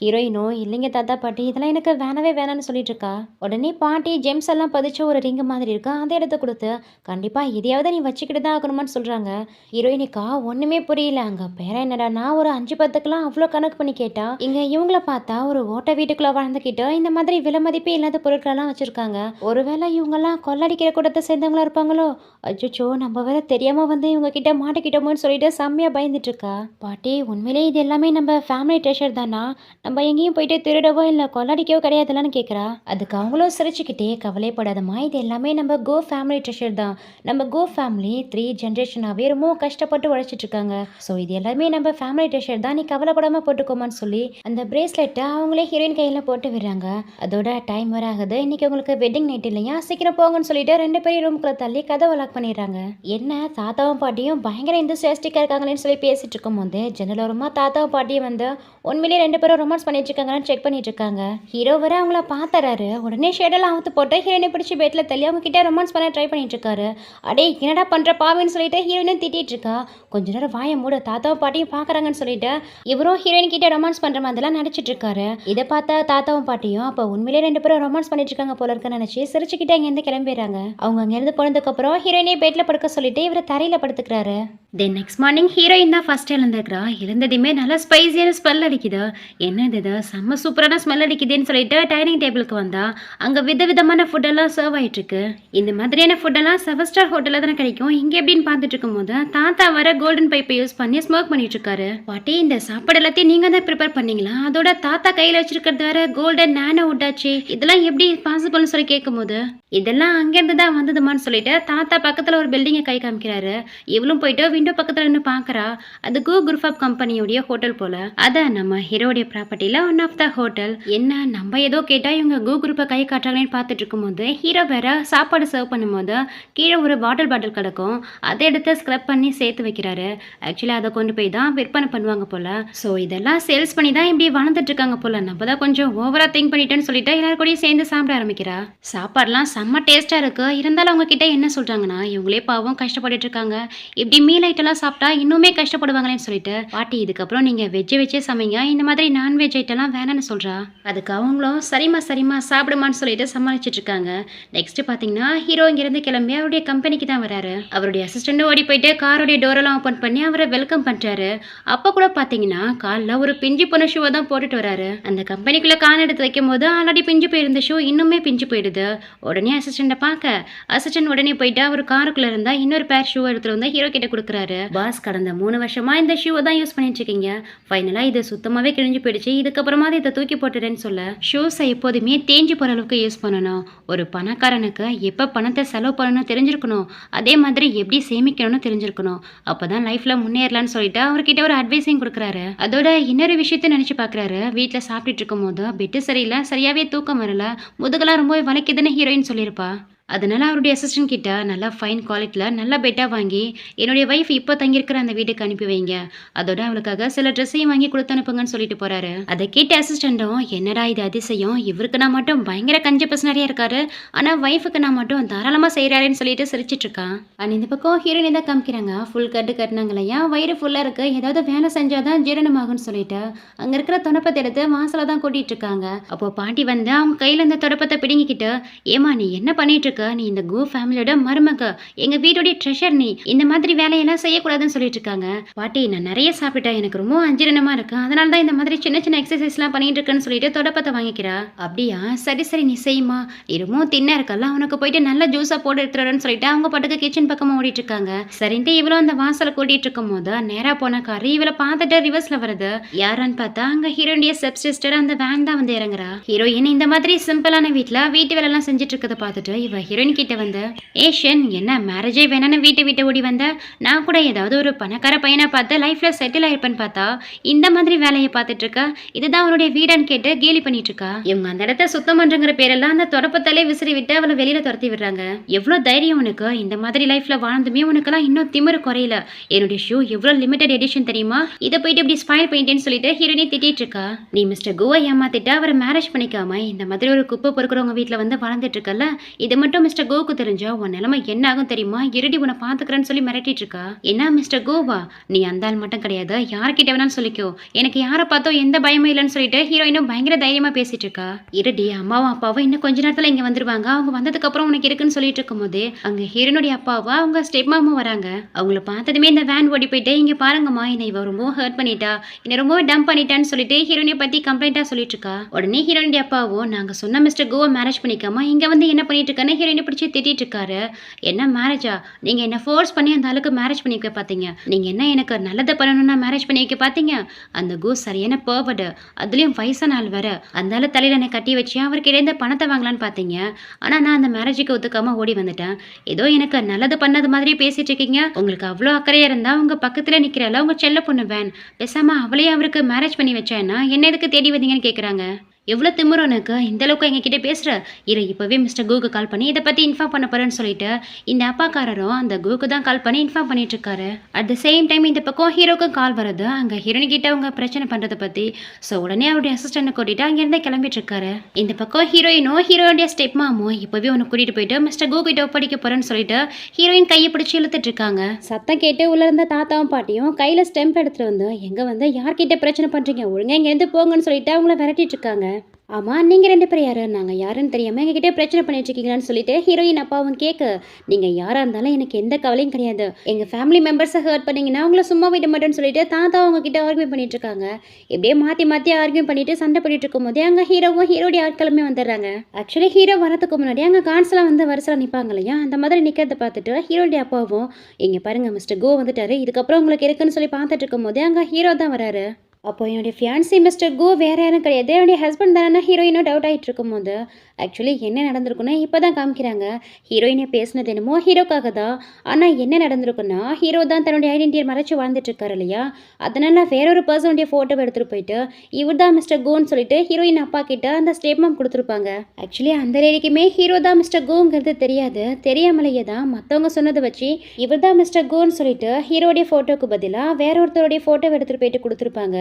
ஹீரோயினும் இல்லைங்க தாத்தா பாட்டி இதெல்லாம் எனக்கு வேணவே வேணான்னு சொல்லிட்டு இருக்கா. உடனே பாட்டி ஜெம்ஸ் எல்லாம் பதிச்ச ஒரு ரிங் மாதிரி இருக்கு, அதை எடுத்து கொடுத்து கண்டிப்பா இதையாவது நீ வச்சுக்கிட்டு தான் ஆகணுமான்னு சொல்றாங்க. ஹீரோயினுக்கா ஒண்ணுமே புரியல, அங்க பேர என்னடா ஒரு 5-10க்குலாம் அவ்வளோ கணக்கு பண்ணி கேட்டா, இங்க இவங்கள பார்த்தா ஒரு ஓட்ட வீட்டுக்குள்ள வாழ்ந்துக்கிட்டு இந்த மாதிரி விலை மதிப்பே இல்லாத பொருட்களெல்லாம் வச்சிருக்காங்க, ஒருவேளை இவங்கெல்லாம் கொள்ளடிக்கிற கூட்டத்தை சேர்ந்தவங்களா இருப்பாங்களோ, அச்சோ நம்ம வேற தெரியாம வந்து இவங்க கிட்ட மாட்டிக்கிட்டோமோன்னு சொல்லிட்டு செம்மையா பயந்துட்டு இருக்கா. பாட்டி உண்மையிலேயே இது எல்லாமே நம்ம ஃபேமிலி ட்ரெஷர் தானா, நம்ம எங்கேயும் போயிட்டு திருடவோ இல்லை கொள்ளடிக்கவோ கிடையாதுலான்னு கேட்குறா. அதுக்கு அவங்களும் சிரிச்சுக்கிட்டே கவலைப்படாதம்மா இது எல்லாமே நம்ம கோ ஃபேமிலி ட்ரெஷர் தான், நம்ம கோ ஃபேமிலி 3 ஜென்ரேஷனாகவே ரொம்ப ரொம்பவும் கஷ்டப்பட்டு உழைச்சிட்டு இருக்காங்க. ஸோ இது எல்லாமே நம்ம ஃபேமிலி ட்ரெஷர் தான், நீ கவலைப்படாம போட்டுக்கோமான்னு சொல்லி அந்த பிரேஸ்லெட்டை அவங்களே ஹீரோயின் கையில் போட்டு விடுறாங்க. அதோட டைம் வர ஆகுது. இன்னைக்கு உங்களுக்கு வெட்டிங் நைட் இல்லையா, சீக்கிரம் போங்கன்னு சொல்லிட்டு 2 பேரும் ரூம்குள்ள தள்ளி கதவை லாக் பண்ணிடுறாங்க. என்ன தாத்தாவும் பாட்டியும் பயங்கர இந்தூசியாஸ்டிக்கா இருக்காங்களேன்னு சொல்லி பேசிட்டு இருக்கும் போது ஜன்னலோரமா தாத்தாவும் பாட்டியும் வந்து உண்மையிலேயே 2 பேரும் ரொமான்ஸ் பண்ணிட்டு இருக்காங்கன்னு செக் பண்ணிட்டு இருக்காங்க. ஹீரோ வர அவங்கள பாத்துறாரு. உடனே ஷேடெல்லாம் அவுத்து போட்டு ஹீரோயினை பிடிச்சி பெட்ல தள்ளி அவங்க கிட்ட ரொமான்ஸ் பண்ண ட்ரை பண்ணிட்டு இருக்காரு. அடே என்னடா பண்ற பாவின்னு சொல்லிட்டு ஹீரோயினும் திட்டிட்டு இருக்கா. கொஞ்ச நேரம் வாயை மூட, தாத்தாவும் பாட்டியும் பாக்குறாங்கன்னு சொல்லிட்டு இவரும் ஹீரோயின் கிட்ட ரொமான்ஸ் பண்ற மாதிரிலாம் நடிச்சிட்டு இருக்காரு. இதை பார்த்தா தாத்தாவும் பாட்டியும் அப்ப உண்மையிலேயே 2 பேரும் ரொமான்ஸ் பண்ணிட்டு இருக்காங்க போல இருக்குன்னு நினைச்சு சிரிச்சுக்கிட்டு அங்க இருந்து கிளம்பிடுறாங்க. அவங்க அங்க இருந்து போனதுக்கு அப்புறம் ஹீரோயினே பெட்ல படுக்க சொல்லிட்டு இவரை தரையில படுத்துக்கிறாரு. தென் நெக்ஸ்ட் மார்னிங் ஹீரோயின் தான் ஃபர்ஸ்ட் எழுந்திருக்கிறா. எழுந்ததுமே நல்லா ஸ்பைசியான ஸ்மெல் அடிக்குது. என்னது இது, செம்ம சூப்பரான ஸ்மெல் அடிக்குதுன்னு சொல்லிட்டு டைனிங் டேபிளுக்கு வந்தா அங்க விதவிதமான ஃபுட்டெல்லாம் சர்வ் ஆயிட்டு இருக்கு. இந்த மாதிரியான ஃபுட்டெல்லாம் 7 ஸ்டார் ஹோட்டல்ல தானே கிடைக்கும். இங்க எப்படின்னு பார்த்துட்டு இருக்கும் போது தாத்தா வர கோல்டன் பைப்பை யூஸ் பண்ணி ஸ்மோக் பண்ணிட்டு இருக்காரு. பாட்டி, இந்த சாப்பாடு எல்லாத்தையும் நீங்க தான் ப்ரிப்பேர் பண்ணீங்களா? அதோட தாத்தா கையில வச்சிருக்கிறது வேற கோல்டன் நானோ உட்டாச்சு, இதெல்லாம் எப்படி பாசிபிள்னு சொல்லி கேட்கும் போது இதெல்லாம் அங்கேருந்து தான் வந்ததுமான்னு சொல்லிட்டு தாத்தா பக்கத்துல ஒரு பில்டிங்கை கை காமிக்கிறாரு. இவளும் போயிட்டு விண்டோ பக்கத்துல நின்று பாக்குறா. அது கோ குரூப் ஆஃப் கம்பெனியோடைய ஹோட்டல் போல. அதான் நம்ம ஹீரோடைய ப்ராப்பர்ட்டில ஒன் ஆஃப் த ஹோட்டல். என்ன நம்ம ஏதோ கேட்டா இவங்க கோ குரூப்பை கை காட்டுறாங்கன்னு பார்த்துட்டு இருக்கும் போது ஹீரோ வேற சாப்பாடு சர்வ் பண்ணும்போது கீழே ஒரு பாட்டில் கிடக்கும். அதை எடுத்து ஸ்க்ரப் பண்ணி சேர்த்து வைக்கிறாரு. ஆக்சுவலி அதை கொண்டு போய் தான் விற்பனை பண்ணுவாங்க போல. ஸோ இதெல்லாம் சேல்ஸ் பண்ணி தான் இப்படி வளர்ந்துட்டு இருக்காங்க போல. நம்ம தான் கொஞ்சம் ஓவரா திங்க் பண்ணிட்டேன்னு சொல்லிட்டு எல்லாரும் கூடயும் சேர்ந்து சாப்பிட ஆரம்பிக்கிறா. சாப்பாடுலாம் செம்ம டேஸ்டா இருக்கு. இருந்தாலும் அவங்க கிட்ட என்ன சொல்றாங்கன்னா, இவங்களே பாவம் கஷ்டப்பட்டுட்டு இருக்காங்க, இப்படி மீல் ஐட்டம்லாம் சாப்பிட்டா இன்னுமே கஷ்டப்படுவாங்களேன்னு சொல்லிட்டு பாட்டி இதுக்கப்புறம் நீங்க வச்சே சமைங்க, இந்த மாதிரி நான்வெஜ் ஐட்டம்லாம் வேணான்னு சொல்றா. அதுக்கு அவங்களும் சரிமா சாப்பிடுமான்னு சொல்லிட்டு சமாளிச்சிட்டு இருக்காங்க. நெக்ஸ்ட் பாத்தீங்கன்னா ஹீரோ இங்கிருந்து கிளம்பி அவருடைய கம்பெனிக்கு தான் வராரு. அவருடைய அசிஸ்டன்ட் ஓடி போயிட்டு காரோடைய டோரெல்லாம் ஓப்பன் பண்ணி அவரை வெல்கம் பண்றாரு. அப்ப கூட பாத்தீங்கன்னா காலில் ஒரு பிஞ்சு போன ஷூவை தான் போட்டுட்டு வராரு. அந்த கம்பெனிக்குள்ள கான் எடுத்து வைக்கும் போது ஆல்ரெடி பிஞ்சு போயிருந்த ஷூ இன்னுமே பிஞ்சு போயிடுது. உடனே அசிஸ்டண்ட்டை பார்க்க அசிஸ்டன்ட் உடனே போயிட்டு அவர் காருக்குள்ள இருந்தா இன்னொரு பேர் ஷூ எடுத்துட்டு வந்து ஹீரோ கிட்ட கொடுக்குறாரு. பாஸ், கடந்த 3 வருஷமா இந்த ஷூவை தான் யூஸ் பண்ணிட்டு இருக்கீங்க. ஃபைனலா இது சுத்தமாவே கிழிஞ்சு போயிடுச்சு. இதுக்கப்புறமா இதை தூக்கி போட்டுறேன்னு சொல்ல, ஷூஸை எப்போதுமே தேஞ்சு போற அளவுக்கு யூஸ் பண்ணணும். ஒரு பணக்காரனுக்கு எப்ப பணத்தை செலவு பண்ணணும்னு தெரிஞ்சிருக்கணும். அதே மாதிரி எப்படி சேமிக்கணும்னு தெரிஞ்சிருக்கணும். அப்பதான் லைஃப்ல முன்னேறலாம்னு சொல்லிட்டு அவர்கிட்ட ஒரு அட்வைஸையும் கொடுக்குறாரு. அதோட இன்னொரு விஷயத்த நினைச்சு பாக்குறாரு. வீட்டுல சாப்பிட்டுட்டு இருக்கும் போது பெட்டு சரியில்லை, சரியாவே தூக்கம் வரல, முதுகெல்லாம் ரொம்ப வலிக்குதுன்னு ஹீரோயின் சொல்லியிருப்பா. அதனால அவருடைய அசிஸ்டன்ட் கிட்ட நல்லா ஃபைன் குவாலிட்டியில் நல்ல பெட்டாக வாங்கி என்னுடைய ஒய்ஃப் இப்போ தங்கியிருக்கிற அந்த வீட்டுக்கு அனுப்பி வைங்க, அதோட அவளுக்காக சில ட்ரெஸ்ஸையும் வாங்கி கொடுத்து அனுப்புங்கன்னு சொல்லிட்டு போறாரு. அதை கேட்ட அசிஸ்டண்ட்டும் என்னடா இது அதிசயம், இவருக்கு நான் மட்டும் பயங்கர கஞ்ச பசனாரியா இருக்காரு, ஆனால் ஒய்ஃபுக்கு நான் மட்டும் தாராளமாக செய்கிறாருன்னு சொல்லிட்டு சிரிச்சிட்டு இருக்கான். அண்ட் இந்த பக்கம் ஹீரோயின் தான் காமிக்கிறாங்க. ஃபுல் கட்டுனாங்களையா, வயிறு ஃபுல்லாக இருக்கு, ஏதாவது வேலை செஞ்சாதான் ஜீரணமாகும்னு சொல்லிட்டு அங்கே இருக்கிற தொடப்பத்தை எடுத்து வாசலை தான் கூட்டிட்டு இருக்காங்க. அப்போ பாட்டி வந்து அவங்க கையில் இந்த தொடப்பத்தை பிடுங்கிக்கிட்டு, ஏமா நீ என்ன பண்ணிட்டு இருக்க, நீ இந்த கோ ஃபேமிலியோட மருமக, எங்க வீட்டுடைய ட்ரெஷர், நீ இந்த மாதிரி வேலையெல்லாம் செய்யக்கூடாதுன்னு சொல்லிட்டு இருக்காங்க. பாட்டி, நான் நிறைய சாப்பிட்டேன், எனக்கு ரொம்ப அஜீரணமா இருக்கு, அதனால தான் இந்த மாதிரி சின்ன சின்ன எக்ஸசைஸ்லாம் பண்ணிட்டு இருக்கேன்னு சொல்லிட்டு தொடப்பத்தை வாங்கிக்கிறா. அப்படியா, சரி நீ செய்யுமா, நீ ரொம்ப தின்னா இருக்கல, உனக்கு போயிட்டு நல்ல ஜூஸா போட்டு எடுத்துறேன்னு சொல்லிட்டு அவங்க பாட்டுக்கு கிச்சன் பக்கமா ஓடிட்டு இருக்காங்க. சரின்ட்டு இவ்வளவு அந்த வாசலை கூட்டிட்டு இருக்கும் போது நேரா போன கார் இவளை பார்த்துட்டு ரிவர்ஸ்ல வருது. யாரான்னு பார்த்தா அங்க ஹீரோடைய ஸ்டெப் சிஸ்டர் அந்த வேன் தான் வந்து இறங்குறா. ஹீரோயின் இந்த மாதிரி சிம்பிளான வீட்டு வேலை எல்லாம் செஞ்சுட்டு இருக்கதை பார்த்துட்டு இவ ஹீரோயின் கிட்ட வந்து, ஏஷன் என்ன மேரேஜே வேணான்னு வீட்டை ஓடி வந்த, நான் கூட ஏதாவது ஒரு பணக்கார பையனை பார்த்து லைஃப்ல செட்டில் ஆயிருப்பேன்னு பார்த்தா இந்த மாதிரி வேலையை பார்த்துட்டு இருக்கா, இதுதான் அவனுடைய வீடான்னு கேட்டு கேலி பண்ணிட்டு இருக்கா. இவங்க அந்த இடத்த சுத்தம் பண்றங்கிற பேரெல்லாம் அந்த தொடப்பத்தாலே விசிறி விட்டு அவளை வெளியில துரத்தி விடுறாங்க. எவ்வளவு தைரியம் உனக்கு, இந்த மாதிரி லைஃப்ல வாழ்ந்துமே உனக்கெல்லாம் இன்னும் திமிரு குறையல, என்னுடைய ஷூ எவ்வளவு லிமிடெட் எடிஷன் தெரியுமா, இதை போயிட்டு இப்படி ஸ்பாயில் பண்ணிட்டேன்னு சொல்லிட்டு ஹீரோயினை திட்டிட்டு இருக்கா. நீ மிஸ்டர் கோவா ஏமாத்திட்டு அவரை மேரேஜ் பண்ணிக்காம இந்த மாதிரி ஒரு குப்பை பொறுக்கிறவங்க வீட்டுல வந்து வளர்ந்துட்டு இருக்கல, இது மட்டும் மிஸ்டர் கோவுக்கு தெரிஞ்சா உன் நிலைமை என்ன ஆகும் தெரியுமா, இருடி உன்னை பாத்துக்கிறேன்னு சொல்லி மிரட்டிட்டு இருக்கா. என்ன மிஸ்டர் கோவா, நீ அந்த ஆள் மட்டும் கிடையாது, யார்கிட்ட வேணாலும் சொல்லிக்கோ, எனக்கு யாரை பார்த்தோ எந்த பயமும் இல்லைன்னு சொல்லிட்டு ஹீரோயினும் பயங்கர தைரியமா பேசிட்டு இருக்கா. இருடி, அம்மாவும் அப்பாவும் இன்னும் கொஞ்ச நேரத்துல இங்க வந்துருவாங்க, அவங்க வந்ததுக்கு அப்புறம் உனக்கு இருக்குன்னு சொல்லிட்டு இருக்கும் போது அங்க ஹீரோனுடைய அப்பாவா அவங்க ஸ்டெப் மாமும் வராங்க. அவங்கள பார்த்ததுமே இந்த வேன் ஓடி போயிட்டு, இங்க பாருங்கம்மா, என்னை இவ ரொம்ப ஹர்ட் பண்ணிட்டா, என்னை ரொம்ப டம்ப் பண்ணிட்டான்னு சொல்லிட்டு ஹீரோனியை பத்தி கம்ப்ளைண்டா சொல்லிட்டு இருக்கா. உடனே ஹீரோனுடைய அப்பாவும், நாங்க சொன்ன மிஸ்டர் கோவா மேரேஜ் பண்ணிக்காம இங்க வந்து என்ன பண்ணிட்டு இருக்கான்னு ஹீரோயினை பிடிச்சி திட்டிட்டு இருக்காரு. என்ன மேரேஜா? நீங்க என்ன ஃபோர்ஸ் பண்ணி அந்த ஆளுக்கு மேரேஜ் பண்ணி வைக்க பார்த்தீங்க. நீங்க என்ன எனக்கு நல்லது பண்ணணும்னா மேரேஜ் பண்ணி வைக்க பார்த்தீங்க. அந்த கூஸ் சரியான பெர்வர்டு. அதுலயும் வயசான ஆள் வேற. அந்த ஆளு தலையில என்னை கட்டி வச்சு அவர்கிட்ட இருந்து பணத்தை வாங்கலான்னு பார்த்தீங்க. ஆனா நான் அந்த மேரேஜுக்கு ஒத்துக்காம ஓடி வந்துட்டேன். ஏதோ எனக்கு நல்லது பண்ணது மாதிரி பேசிட்டு இருக்கீங்க. உங்களுக்கு அவ்வளோ அக்கறையா இருந்தா உங்க பக்கத்துல நிக்கிறல உங்க செல்ல பொண்ணு வேன். பேசாம அவளையே அவருக்கு மேரேஜ் பண்ணி வச்சேன்னா என்ன எதுக்கு தேடி வந்தீங்கன்னு கேக்குறாங்க. எவ்வளோ திமிரு உனக்கு? இந்த அளவுக்கு எங்ககிட்ட பேசுற? இரு இப்போவே மிஸ்டர் கூக்கு கால் பண்ணி இதை பற்றி இன்ஃபார்ம் பண்ண போறேன்னு சொல்லிட்டு இந்த அப்பாக்காரரும் அந்த கூக்கு தான் கால் பண்ணி இன்ஃபார்ம் பண்ணிட்டு இருக்காரு. அட் த சேம் டைம் இந்த பக்கம் ஹீரோக்கும் கால் வருது. அங்கே ஹீரோயின் கிட்ட அவங்க பிரச்சனை பண்ணுறதை பற்றி. ஸோ உடனே அவருடைய அசிஸ்டன்ட் கூட்டிட்டு அங்கேருந்தே கிளம்பிட்டு இருக்காரு. இந்த பக்கம் ஹீரோயினும் ஹீரோடைய ஸ்டெப் மாமும் இப்போவே உன்னை கூட்டிட்டு போயிட்டு மிஸ்டர் கூ கிட்ட ஒப்படைக்க போறேன்னு சொல்லிட்டு ஹீரோயின் கையை பிடிச்சி இழுத்துட்டு இருக்காங்க. சத்தம் கேட்டு உள்ள இருந்த தாத்தாவும் பாட்டியும் கையில ஸ்டெம்ப் எடுத்துட்டு வந்து எங்க வந்து யார்கிட்ட பிரச்சனை பண்றீங்க, ஒழுங்கா இங்கேருந்து போங்கன்னு சொல்லிட்டு அவங்கள விரட்டிட்டு இருக்காங்க. ஆமா, நீங்க 2 பேரும் யாரு? நாங்க யாருன்னு தெரியாம எங்ககிட்ட பிரச்சனை பண்ணிட்டு இருக்கீங்களான்னு சொல்லிட்டு ஹீரோயின் அப்பாவும் கேட்க, நீங்க யாரா இருந்தாலும் எனக்கு எந்த கவலையும் கிடையாது. எங்க ஃபேமிலி மெம்பர்ஸை ஹர்ட் பண்ணீங்கன்னா அவங்கள சும்மா விட மாட்டேன்னு சொல்லிட்டு தாத்தா அவங்க கிட்ட ஆர்கியூ பண்ணிட்டு இருக்காங்க. இப்படியே மாத்தி ஆர்கியூ பண்ணிட்டு சண்டை பண்ணிட்டு இருக்கும் போதே அங்க ஹீரோவும் ஹீரோடைய ஆட்களுமே வந்துடுறாங்க. ஆக்சுவலி ஹீரோ வரதுக்கு முன்னாடி அங்க கான்ஸ்லாம் வந்து வரிசையில் நிப்பாங்க இல்லையா, அந்த மாதிரி நிக்கிறத பார்த்துட்டு ஹீரோடைய அப்பாவும் இங்க பாருங்க மிஸ்டர் கோ வந்துட்டாரு, இதுக்கப்புறம் உங்களுக்கு இருக்குன்னு சொல்லி பார்த்துட்டு இருக்கும் போதே அங்க ஹீரோ தான் வராரு. அப்போ என்னுடைய ஃபியான்சி மிஸ்டர் கோ வேறு யாரும் கிடையாது, என்னுடைய ஹஸ்பண்ட் தானே ஹீரோயினோ டவுட் ஆகிட்டு இருக்கும்போது ஆக்சுவலி என்ன நடந்திருக்குன்னா இப்போ தான் காமிக்கிறாங்க. ஹீரோயினை பேசினது என்னமோ ஹீரோக்காக தான். ஆனால் என்ன நடந்திருக்குன்னா ஹீரோ தான் தன்னுடைய ஐடென்டிட்டியை மறைச்சு வாழ்ந்துட்டு இருக்காரு இல்லையா, அதனால வேறொரு பர்சனுடைய ஃபோட்டோவை எடுத்துகிட்டு போயிட்டு இவர் தான் மிஸ்டர் கோன்னு சொல்லிட்டு ஹீரோயின் அப்பா கிட்ட அந்த ஸ்டேட்மெண்ட் கொடுத்துருப்பாங்க. ஆக்சுவலி அந்த லேடிக்குமே ஹீரோ தான் மிஸ்டர் கோங்கிறது தெரியாது. தெரியாமலேயே தான் மற்றவங்க சொன்னதை வச்சு இவர் தான் மிஸ்டர் கோன்னு சொல்லிட்டு ஹீரோடைய ஃபோட்டோக்கு பதிலாக வேற ஒருத்தருடைய ஃபோட்டோவை எடுத்துகிட்டு போயிட்டு கொடுத்துருப்பாங்க.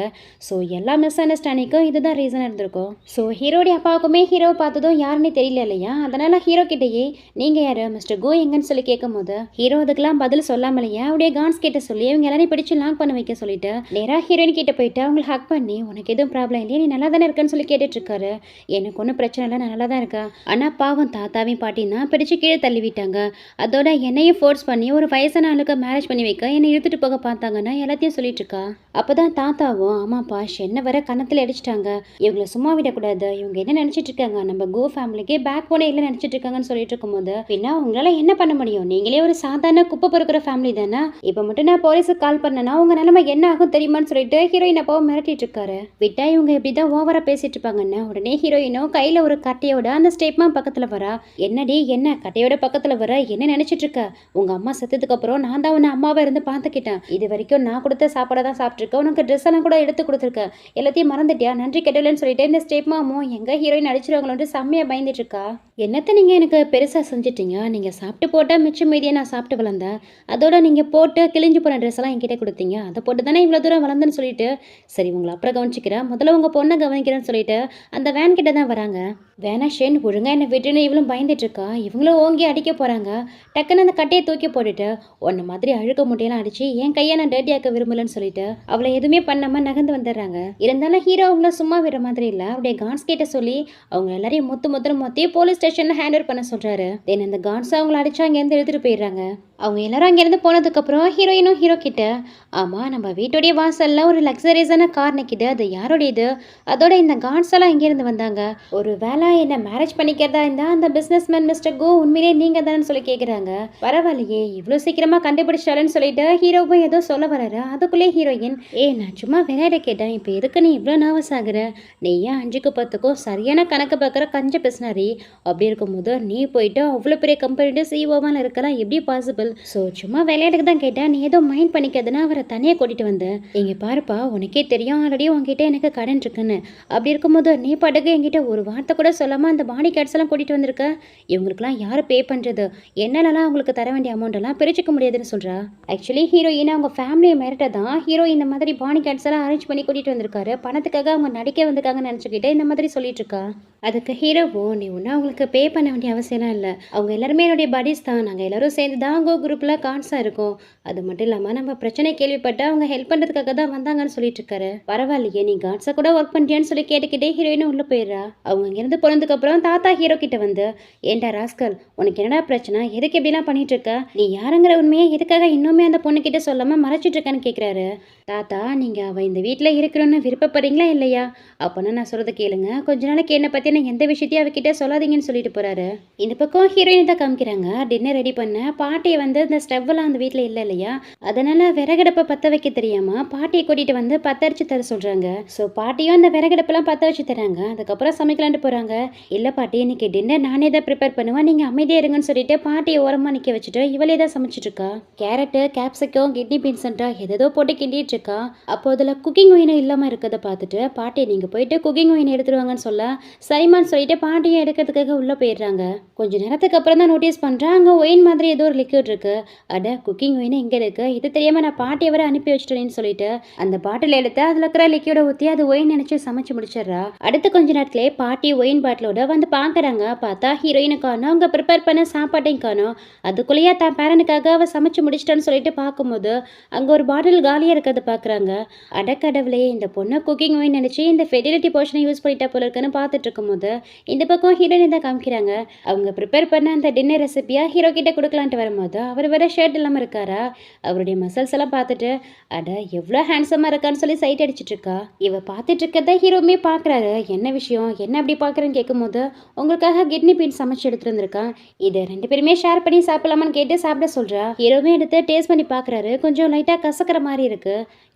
ஸோ எல்லா மிஸ் அண்டர்ஸ்டாண்டிங்கும் இதுதான் ரீசனாக இருந்திருக்கும். ஸோ ஹீரோடைய அப்பாவுக்குமே ஹீரோவை பார்த்ததும் யாருன்னே தெரியல இல்லையா, அதனால ஹீரோ கிட்டேயே நீங்க யாரு மிஸ்டர் கோ எங்கன்னு சொல்லி கேட்கும் போது ஹீரோ அதுக்கெல்லாம் பதில் சொல்லாமலையா அவருடைய கான்ஸ் கிட்ட சொல்லி அவங்க எல்லாரையும் பிடிச்சு லாக் பண்ண வைக்க சொல்லிட்டு நேராக ஹீரோயின் கிட்ட போயிட்டு அவங்களை ஹக் பண்ணி உனக்கு எதுவும் ப்ராப்ளம் இல்லையா, நீ நல்லா தானே இருக்கன்னு சொல்லி கேட்டுட்டு இருக்காரு. எனக்கு ஒன்றும் பிரச்சனை இல்லை, நான் நல்லா தான் இருக்கேன். ஆனால் பாவம் தாத்தாவையும் பாட்டின்னா பிடிச்சு கீழே தள்ளி விட்டாங்க. அதோட என்னையும் ஃபோர்ஸ் பண்ணி ஒரு வயசான ஆளுக்கு மேரேஜ் பண்ணி வைக்க என்னை இழுத்துட்டு போக பார்த்தாங்கன்னா எல்லாத்தையும் சொல்லிட்டு இருக்கா. அப்பதான் தாத்தாவும் ஆமாப்பா என்ன வர கன்னத்தில் அடிச்சிட்டாங்க, இவங்களை சும்மா விடக்கூடாது, இவங்க என்ன நினைச்சிட்டு இருக்காங்க, நம்ம கோ ஃபேமிலிக்கு பேக் போனே இல்லை நினைச்சிட்டு இருக்காங்கன்னு சொல்லிட்டு இருக்கும்போது பின்னா உங்களால என்ன பண்ண முடியும், நீங்களே ஒரு சாதாரண குப்பை பொறுக்கிற ஃபேமிலி தானே, இப்போ மட்டும் நான் போலீஸுக்கு கால் பண்ணனா உங்க நிலைமை என்ன ஆகும் தெரியுமான்னு சொல்லிட்டு ஹீரோயின் அப்பாவும் மிரட்டிட்டு இருக்காரு. விட்டா இவங்க இப்படிதான் ஓவரா பேசிட்டு இருப்பாங்கன்னு உடனே ஹீரோயினும் கையில ஒரு கட்டையோட அந்த ஸ்டேப்மா பக்கத்துல வரா. என்னடி என்ன கட்டையோட பக்கத்துல வர, என்ன நினைச்சிட்டு இருக்க, உங்க அம்மா செத்ததுக்கு அப்புறம் நான் தான் உன்னை அம்மாவை இருந்து பார்த்துக்கிட்டேன், இது வரைக்கும் நான் கொடுத்த சாப்பாடை தான் சாப்பிட்டுருக்கேன், உனக்கு ட்ரெஸ் எல்லாம் கூட எடுத்து கொடுத்துருக்கேன், எல்லாத்தையும் மறந்துட்டியா, நன்றி கெட்டலன்னு சொல்லிட்டு இந்த ஸ்டேப்மாவும் எங்க ஹீரோயின் அடிச்சிருவாங்களோன்னு செம்மையா பயந்துட்டு இருக்கா. என்னத்தை நீங்கள் எனக்கு பெருசாக செஞ்சிட்டீங்க, நீங்கள் சாப்பிட்டு போட்டால் மிச்சம் மீதியை நான் சாப்பிட்டு வளர்ந்தேன், அதோட நீங்கள் போட்டு கிழிஞ்சு போன ட்ரெஸ் எல்லாம் என்கிட்ட கொடுத்தீங்க, அதை போட்டு தானே இவ்வளோ தூரம் வளர்ந்தேன்னு சொல்லிட்டு சரி உங்களை அப்புறம் கவனிச்சிக்கிறேன், முதல்ல உங்கள் பொண்ணை கவனிக்கிறேன்னு சொல்லிட்டு அந்த வேன் கிட்ட தான் வராங்க. வேணாஷேன் ஒழுங்கா என்னை விட்டுன்னு இவளும் பயந்துட்டு இருக்கா. இவங்களும் ஓங்கி அடிக்க போகிறாங்க. டக்குன்னு அந்த கட்டையை தூக்கி போட்டுட்டு ஒன்றை மாதிரி அழுக்க முட்டையெல்லாம் அடிச்சு என் கையை நான் டேட்டியாக்க விரும்பலன்னு சொல்லிட்டு அவளை எதுவுமே பண்ணாமல் நகர்ந்து வந்துடுறாங்க. இருந்தாலும் ஹீரோ அவங்கள சும்மா விடுற மாதிரி இல்லை, அப்படியே கான்ஸ் கிட்ட சொல்லி அவங்க எல்லாரையும் மொத்தி போலீஸ் ஸ்டேஷனில் ஹேண்ட் ஓவர் பண்ண சொல்கிறாரு. தென் அந்த கான்ஸ் அவங்கள அடிச்சு அங்கேருந்து எடுத்துகிட்டு போயிடுறாங்க. அவங்க எல்லாரும் அங்கேருந்து போனதுக்கப்புறம் ஹீரோயினும் ஹீரோ கிட்ட ஆமாம் நம்ம வீட்டுடைய வாசலில் ஒரு லக்ஸரியஸான கார் நிற்கிது, அது யாருடையது, அதோட இந்த கான்ஸ் எல்லாம் இங்கேருந்து வந்தாங்க, ஒரு வேலை என்ன மேரேஜ் பண்ணிக்கிறதா இருந்தால் அந்த பிஸ்னஸ் மேன் மிஸ்டர் கோ உண்மையிலே நீங்கள் தானே சொல்லி கேட்குறாங்க. பரவாயில்லையே இவ்வளோ சீக்கிரமாக கண்டுபிடிச்சாலன்னு சொல்லிட்டு ஹீரோவும் ஏதோ சொல்ல வராரு. அதுக்குள்ளே ஹீரோயின் நான் சும்மா விளையாட கேட்டேன், இப்போ எதுக்கு நீ இவ்வளோ நர்வஸ் ஆகுற, நீ ஏன் 5க்கு 10க்கும் சரியான கணக்கு பார்க்குற கஞ்ச பிஸ்னாரி, அப்படி இருக்கும்போது நீ போயிட்டு அவ்வளோ பெரிய கம்பெனிட்டு சிஓவான இருக்கலாம் எப்படி பாசிபிள், ஸோ சும்மா விளையாட்டுக்கு தான் கேட்டேன், நீ ஏதோ மைண்ட் பண்ணிக்காதுன்னா அவரை தனியாக கூட்டிகிட்டு வந்தேன், இங்கே பாருப்பா உனக்கே தெரியும் ஆல்ரெடி உங்ககிட்ட எனக்கு கடன் இருக்குன்னு, அப்படி இருக்கும்போது நீ படுக்க என்கிட்ட ஒரு வார்த்தை கூட சொல்லாமல் அந்த பாடி கார்ட்ஸ் எல்லாம் கூட்டிகிட்டு வந்திருக்க, இவங்களுக்குலாம் யார் பே பண்ணுறது, என்னென்னலாம் அவங்களுக்கு தர வேண்டிய அமௌண்ட் எல்லாம் பிரிச்சுக்க முடியாதுன்னு சொல்கிறா. ஆக்சுவலி ஹீரோயின் அவங்க ஃபேமிலியை மிரட்ட தான் ஹீரோ இந்த மாதிரி பாடி கார்ட்ஸ் எல்லாம் அரேஞ்ச் பண்ணி கூட்டிகிட்டு வந்திருக்காரு, பணத்துக்காக அவங்க நடிக்க வந்திருக்காங்கன்னு நினச்சிக்கிட்டு இந்த மாதிரி சொல்லிட்டு இருக்கா. அதுக்கு ஹீரோவோ நீ ஒன்றும் அவங்களுக்கு பே பண்ண வேண்டிய அவசியம்லாம் இல்லை, அவங்க எல்லாருமே என்னுடைய பாடிஸ் தான், நாங்கள் எல்லாரும் சேர்ந்து தான் கோ குரூப்பில் கான்ஸாக இருக்கும், அது மட்டும் இல்லாமல் நம்ம பிரச்சனை கேள்விப்பட்டு அவங்க ஹெல்ப் பண்ணுறதுக்காக தான் வந்தாங்கன்னு சொல்லிட்டு இருக்காரு. பரவாயில்லையே நீ கான்ஸை கூட ஒர்க் பண்ணுறியான்னு சொல்லி கேட்டுக்கிட்டே ஹீரோயினும் உள்ளே போயிடுறா. அவங்க இங்கேருந்து போனதுக்கப்புறம் தாத்தா ஹீரோ கிட்ட வந்து ஏண்டா ராஸ்கல் உனக்கு என்னடா பிரச்சனை, எதுக்கு எப்படிலாம் பண்ணிட்டு இருக்க, நீ யாருங்கிற உண்மையை எதுக்காக இன்னுமே அந்த பொண்ணுக்கிட்ட சொல்லாமல் மறைச்சிட்டு இருக்கான்னு கேட்குறாரு. தாத்தா நீங்கள் அவள் இந்த வீட்டில் இருக்கணும்னு விருப்பப்படுறீங்களா இல்லையா, அப்போனா நான் சொல்கிறத கேளுங்க, கொஞ்ச நாளைக்கு என்னை பற்றி பற்றின எந்த விஷயத்தையும் அவகிட்ட சொல்லாதீங்கன்னு சொல்லிட்டு போறாரு. இந்த பக்கம் ஹீரோயின் தான் காமிக்கிறாங்க. டின்னர் ரெடி பண்ண பாட்டியை வந்து இந்த ஸ்டவ்லாம் அந்த வீட்டில் இல்லை இல்லையா, அதனால விறகடுப்பை பற்ற வைக்க தெரியாம பாட்டியை கூட்டிட்டு வந்து பத்தரிச்சு தர சொல்றாங்க. ஸோ பாட்டியும் அந்த விறகடுப்பெல்லாம் பற்ற வச்சு தராங்க. அதுக்கப்புறம் சமைக்கலான்ட்டு போறாங்க. இல்லை பாட்டி, இன்னைக்கு டின்னர் நானே தான் ப்ரிப்பேர் பண்ணுவேன், நீங்க அமைதியா இருங்கன்னு சொல்லிட்டு பாட்டியை ஓரமா நிக்க வச்சுட்டு இவளே தான் சமைச்சிட்டு இருக்கா. கேரட்டு, கேப்சிகம், கிட்னி பீன்ஸ்ன்றா ஏதோ போட்டு கிண்டிட்டு இருக்கா. அப்போ அதில் குக்கிங் ஒயின் இல்லாமல் இருக்கிறத பார்த்துட்டு பாட்டி நீங்கள் போயிட்டு குக்கிங் ஒயின் எடுத்துருவாங்கன்னு சொல்ல சரிமான்னு சொல்லிட்டு பாட்டியை எடுக்கிறதுக்காக உள்ளே போயிடுறாங்க. கொஞ்சம் நேரத்துக்கு அப்புறம் தான் நோட்டீஸ் பண்ணுறேன், அங்கே ஒயின் மாதிரி ஏதோ ஒரு லிக்விட் இருக்கு. அட, குக்கிங் ஒயின் எங்கே இருக்கு, இது தெரியாமல் நான் பாட்டியை வர அனுப்பி வச்சிட்டேன்னு சொல்லிட்டு அந்த பாட்டில் எடுத்து அதில் இருக்கிற லிக்விட ஊற்றி அது ஒயின் நினச்சி சமைச்சு முடிச்சிடுறா. அடுத்து கொஞ்ச நேரத்திலே பாட்டி ஒயின் பாட்டிலோட வந்து பார்க்குறாங்க. பார்த்தா ஹீரோயினை காணோம், அவங்க ப்ரிப்பேர் பண்ண சாப்பாட்டையும் காணோம். அதுக்குள்ளேயே தான் பேரனுக்காக அவள் சமைச்சு முடிச்சிட்டான்னு சொல்லிட்டு பார்க்கும்போது அங்கே ஒரு பாட்டில் காலியாக இருக்கிறத பார்க்குறாங்க. அடக்கடவுளே, இந்த பொண்ணை குக்கிங் ஒயின் நினச்சி இந்த ஃபெர்டிலிட்டி போர்ஷனை யூஸ் பண்ணிட்டா போல இருக்குன்னு பார்த்துட்டு இருக்கும்போது இந்த பக்கம் ஹீரோயின் தான் காமிக்கிறாங்க. அவங்க ப்ரிப்பேர் பண்ண அந்த டின்னர் ரெசிபியாக ஹீரோ கிட்ட கொடுக்கலான்ட்டு வரும்போது அவர் வேற ஷர்ட் இல்லாமல் இருக்காரா. அவருடைய மசில்ஸ் எல்லாம் பார்த்துட்டு அட எவ்வளோ ஹேண்ட்ஸமாக இருக்கான்னு சொல்லி சைட் அடிச்சிட்டு இருக்கா. இவ பார்த்துட்டு இருக்கத ஹீரோமே பார்க்குறாரு. என்ன விஷயம், என்ன அப்படி பார்க்குறேன்னு கேட்கும்போது உங்களுக்காக கிட்னி பீன்ஸ் சமைச்சு எடுத்துட்டு வந்திருக்கான், இதை 2 பேருமே ஷேர் பண்ணி சாப்பிடலாமான்னு கேட்டு சாப்பிட சொல்றா. ஹீரோமே எடுத்து டேஸ்ட் பண்ணி பார்க்குறாரு. கொஞ்சம் லைட்டாக கசக்கிற மாதிரி இருக்கு.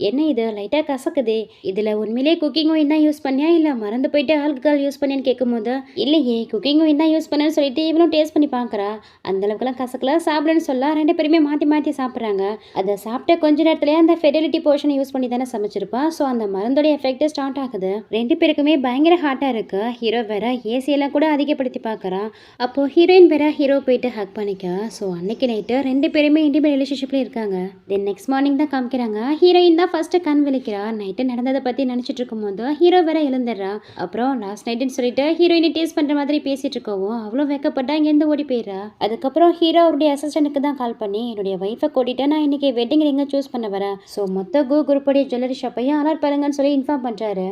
என்ன இது லைட்டாக கசக்குதே, இதில் உண்மையிலே குக்கிங் ஒயின் தான் யூஸ் பண்ணியா இல்லை மறந்து போயிட்டு ஆல்கஹால் யூஸ் பண்ணியான்னு கேட்கும்போது இல்லையே குக்கிங் ஒயின் தான் யூஸ் பண்ணேன்னு சொல்லிட்டு இவனும் டேஸ்ட் பண்ணி பார்க்குறா. அந்தளவுக்குலாம் கசக்கல, சாப்பிடுன்னு சொல்ல 2 பேருமே மாற்றி மாற்றி சாப்பிட்றாங்க. அதை சாப்பிட்ட கொஞ்ச நேரத்துலேயே அந்த ஃபெர்டிலிட்டி போர்ஷனை யூஸ் பண்ணி தானே சமைச்சிருப்பா. ஸோ அந்த மருந்தோடைய எஃபெக்ட் ஸ்டார்ட் ஆகுது. 2 பேருக்குமே பயங்கர ஹாட்டாக இருக்கு. ஹீரோ வேற ஏசியெல்லாம் கூட அதிகப்படுத்தி பார்க்குறான். அப்போ ஹீரோயின் வேற ஹீரோ போயிட்டு ஹக் பண்ணிக்க. ஸோ அன்னைக்கு நைட்டு 2 பேருமே இண்டிபெண்ட் ரிலேஷன்ஷிப்ல இருக்காங்க. தென் நெக்ஸ்ட் மார்னிங் தான் காமிக்கிறாங்க. ஹீரோயின் தான் ஃபர்ஸ்ட் கண் விழிக்கிறா. நைட்டு நடந்ததை பற்றி நினச்சிட்டு இருக்கும்போது ஹீரோ வேற எழுந்துடுறா. அப்புறம் லாஸ்ட் நைட்டுன்னு சொல்லிட்டு ஹீரோயினை டேஸ்ட் பண்ணுற மாதிரி பேசிட்டு இருக்கவும் அவ்வளோ வைக்கப்பட்டா இங்கேருந்து ஓடி போயிடுறா. அதுக்கப்புறம் ஹீரோ அவருடைய அசிஸ்டன்ட்டுக்கு தான் கால் பண்ணி என்னுடைய ஒய்ஃபை கூட்டிட்டு நான் இன்னைக்கு வெட்டிங் ரிங்கை சூஸ் பண்ண வரேன். ஸோ மொத்த குரூப்புடைய ஜுவல்லரி ஷாப்பையும் அலர்ட் பண்ணுங்கன்னு சொல்லி இன்ஃபார்ம் பண்ணுறாரு.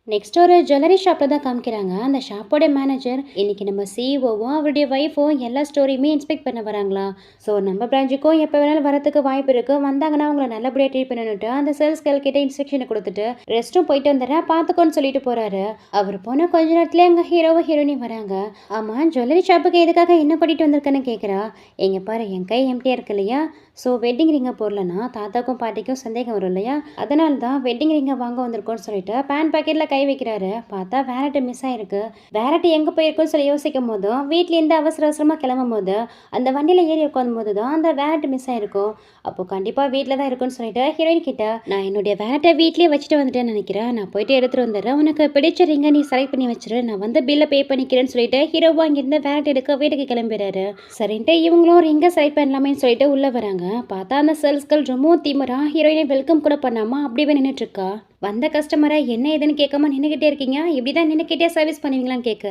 நெக்ஸ்ட் ஒரு ஜுவல்லரி ஷாப்பில் தான் காமிக்கிறாங்க. அந்த ஷாப்போட மேனேஜர் இன்னைக்கு நம்ம சிஇஓவும் அவருடைய ஒய்ஃபும் எல்லா ஸ்டோரியுமே இன்ஸ்பெக்ட் பண்ண வராங்களா. ஸோ நம்ம பிரான்ச்சுக்கும் எப்போ வேணாலும் வரத்துக்கு வாய்ப்பு இருக்குது, வந்தாங்கன்னா அவங்கள நல்லபடியாக ட்ரீட் பண்ணணுட்டு அந்த சேல்ஸ் கேர்ள் கிட்ட இன்ஸ்ட்ரக்ஷனை கொடுத்துட்டு ரெஸ்ட்டும் போயிட்டு வந்துடுறேன் பார்த்துக்கோன்னு சொல்லிட்டு போகிறாரு. அவர் போன கொஞ்ச நேரத்துல எங்கள் ஹீரோவும் ஹீரோயினும் வராங்க. ஆமாம், ஜுவல்லரி ஷாப்புக்கு எதுக்காக என்ன கூட்டிகிட்டு வந்திருக்கேன்னு கேட்குறா. எங்கே பாரு, என் கை எம்டியாக இருக்கு இல்லையா, ஸோ வெட்டிங் ரிங்கை போடலன்னா தாத்தாக்கும் பாட்டிக்கும் சந்தேகம் வரும் இல்லையா, அதனால தான் வெட்டிங் ரிங்கை வாங்க வந்திருக்கோன்னு சொல்லிட்டு பேன் பாக்கெட்டில் கை வைக்கிறாரு. பார்த்தா வேலட்டு மிஸ் ஆயிருக்கு. வேலட்டு எங்கே போயிருக்குன்னு சொல்லி யோசிக்கும் போதும் வீட்லேருந்து அவசர அவசரமாக கிளம்பும் போது அந்த வண்டியில் ஏறி உட்காந்தும் போது தான் அந்த வேலட்டு மிஸ் ஆயிருக்கும். அப்போ கண்டிப்பாக வீட்டில் தான் இருக்குன்னு சொல்லிட்டு ஹீரோயின் கிட்ட நான் என்னுடைய வேலட்டை வீட்லேயே வச்சுட்டு வந்துட்டேன்னு நினைக்கிறேன், நான் போயிட்டு எடுத்துகிட்டு வந்துடுறேன், உனக்கு பிடிச்ச ரிங்கை நீ செலக்ட் பண்ணி வச்சிரு, நான் வந்து பில்லை பே பண்ணிக்கிறேன்னு சொல்லிட்டு ஹீரோவா அங்கிருந்து வேலட் எடுக்க வீட்டுக்கு கிளம்பிடுறாரு. சரின்ட்டு இவங்களும் ரிங்கை செலக்ட் பண்ணலாமேன்னு சொல்லிட்டு உள்ளே வராங்க. பார்த்தா அந்த சேல்ஸ்கள் ரொம்ப திமிரா ஹீரோயினை வெல்கம் கூட பண்ணாமல் அப்படியே நின்றுட்டு இருக்கா. வந்த கஸ்டமரை என்ன ஏதுன்னு கேட்காம நின்றுக்கிட்டே இருக்கீங்க, இப்படி தான் நின்றுக்கிட்டே சர்வீஸ் பண்ணுவீங்களான்னு கேட்க.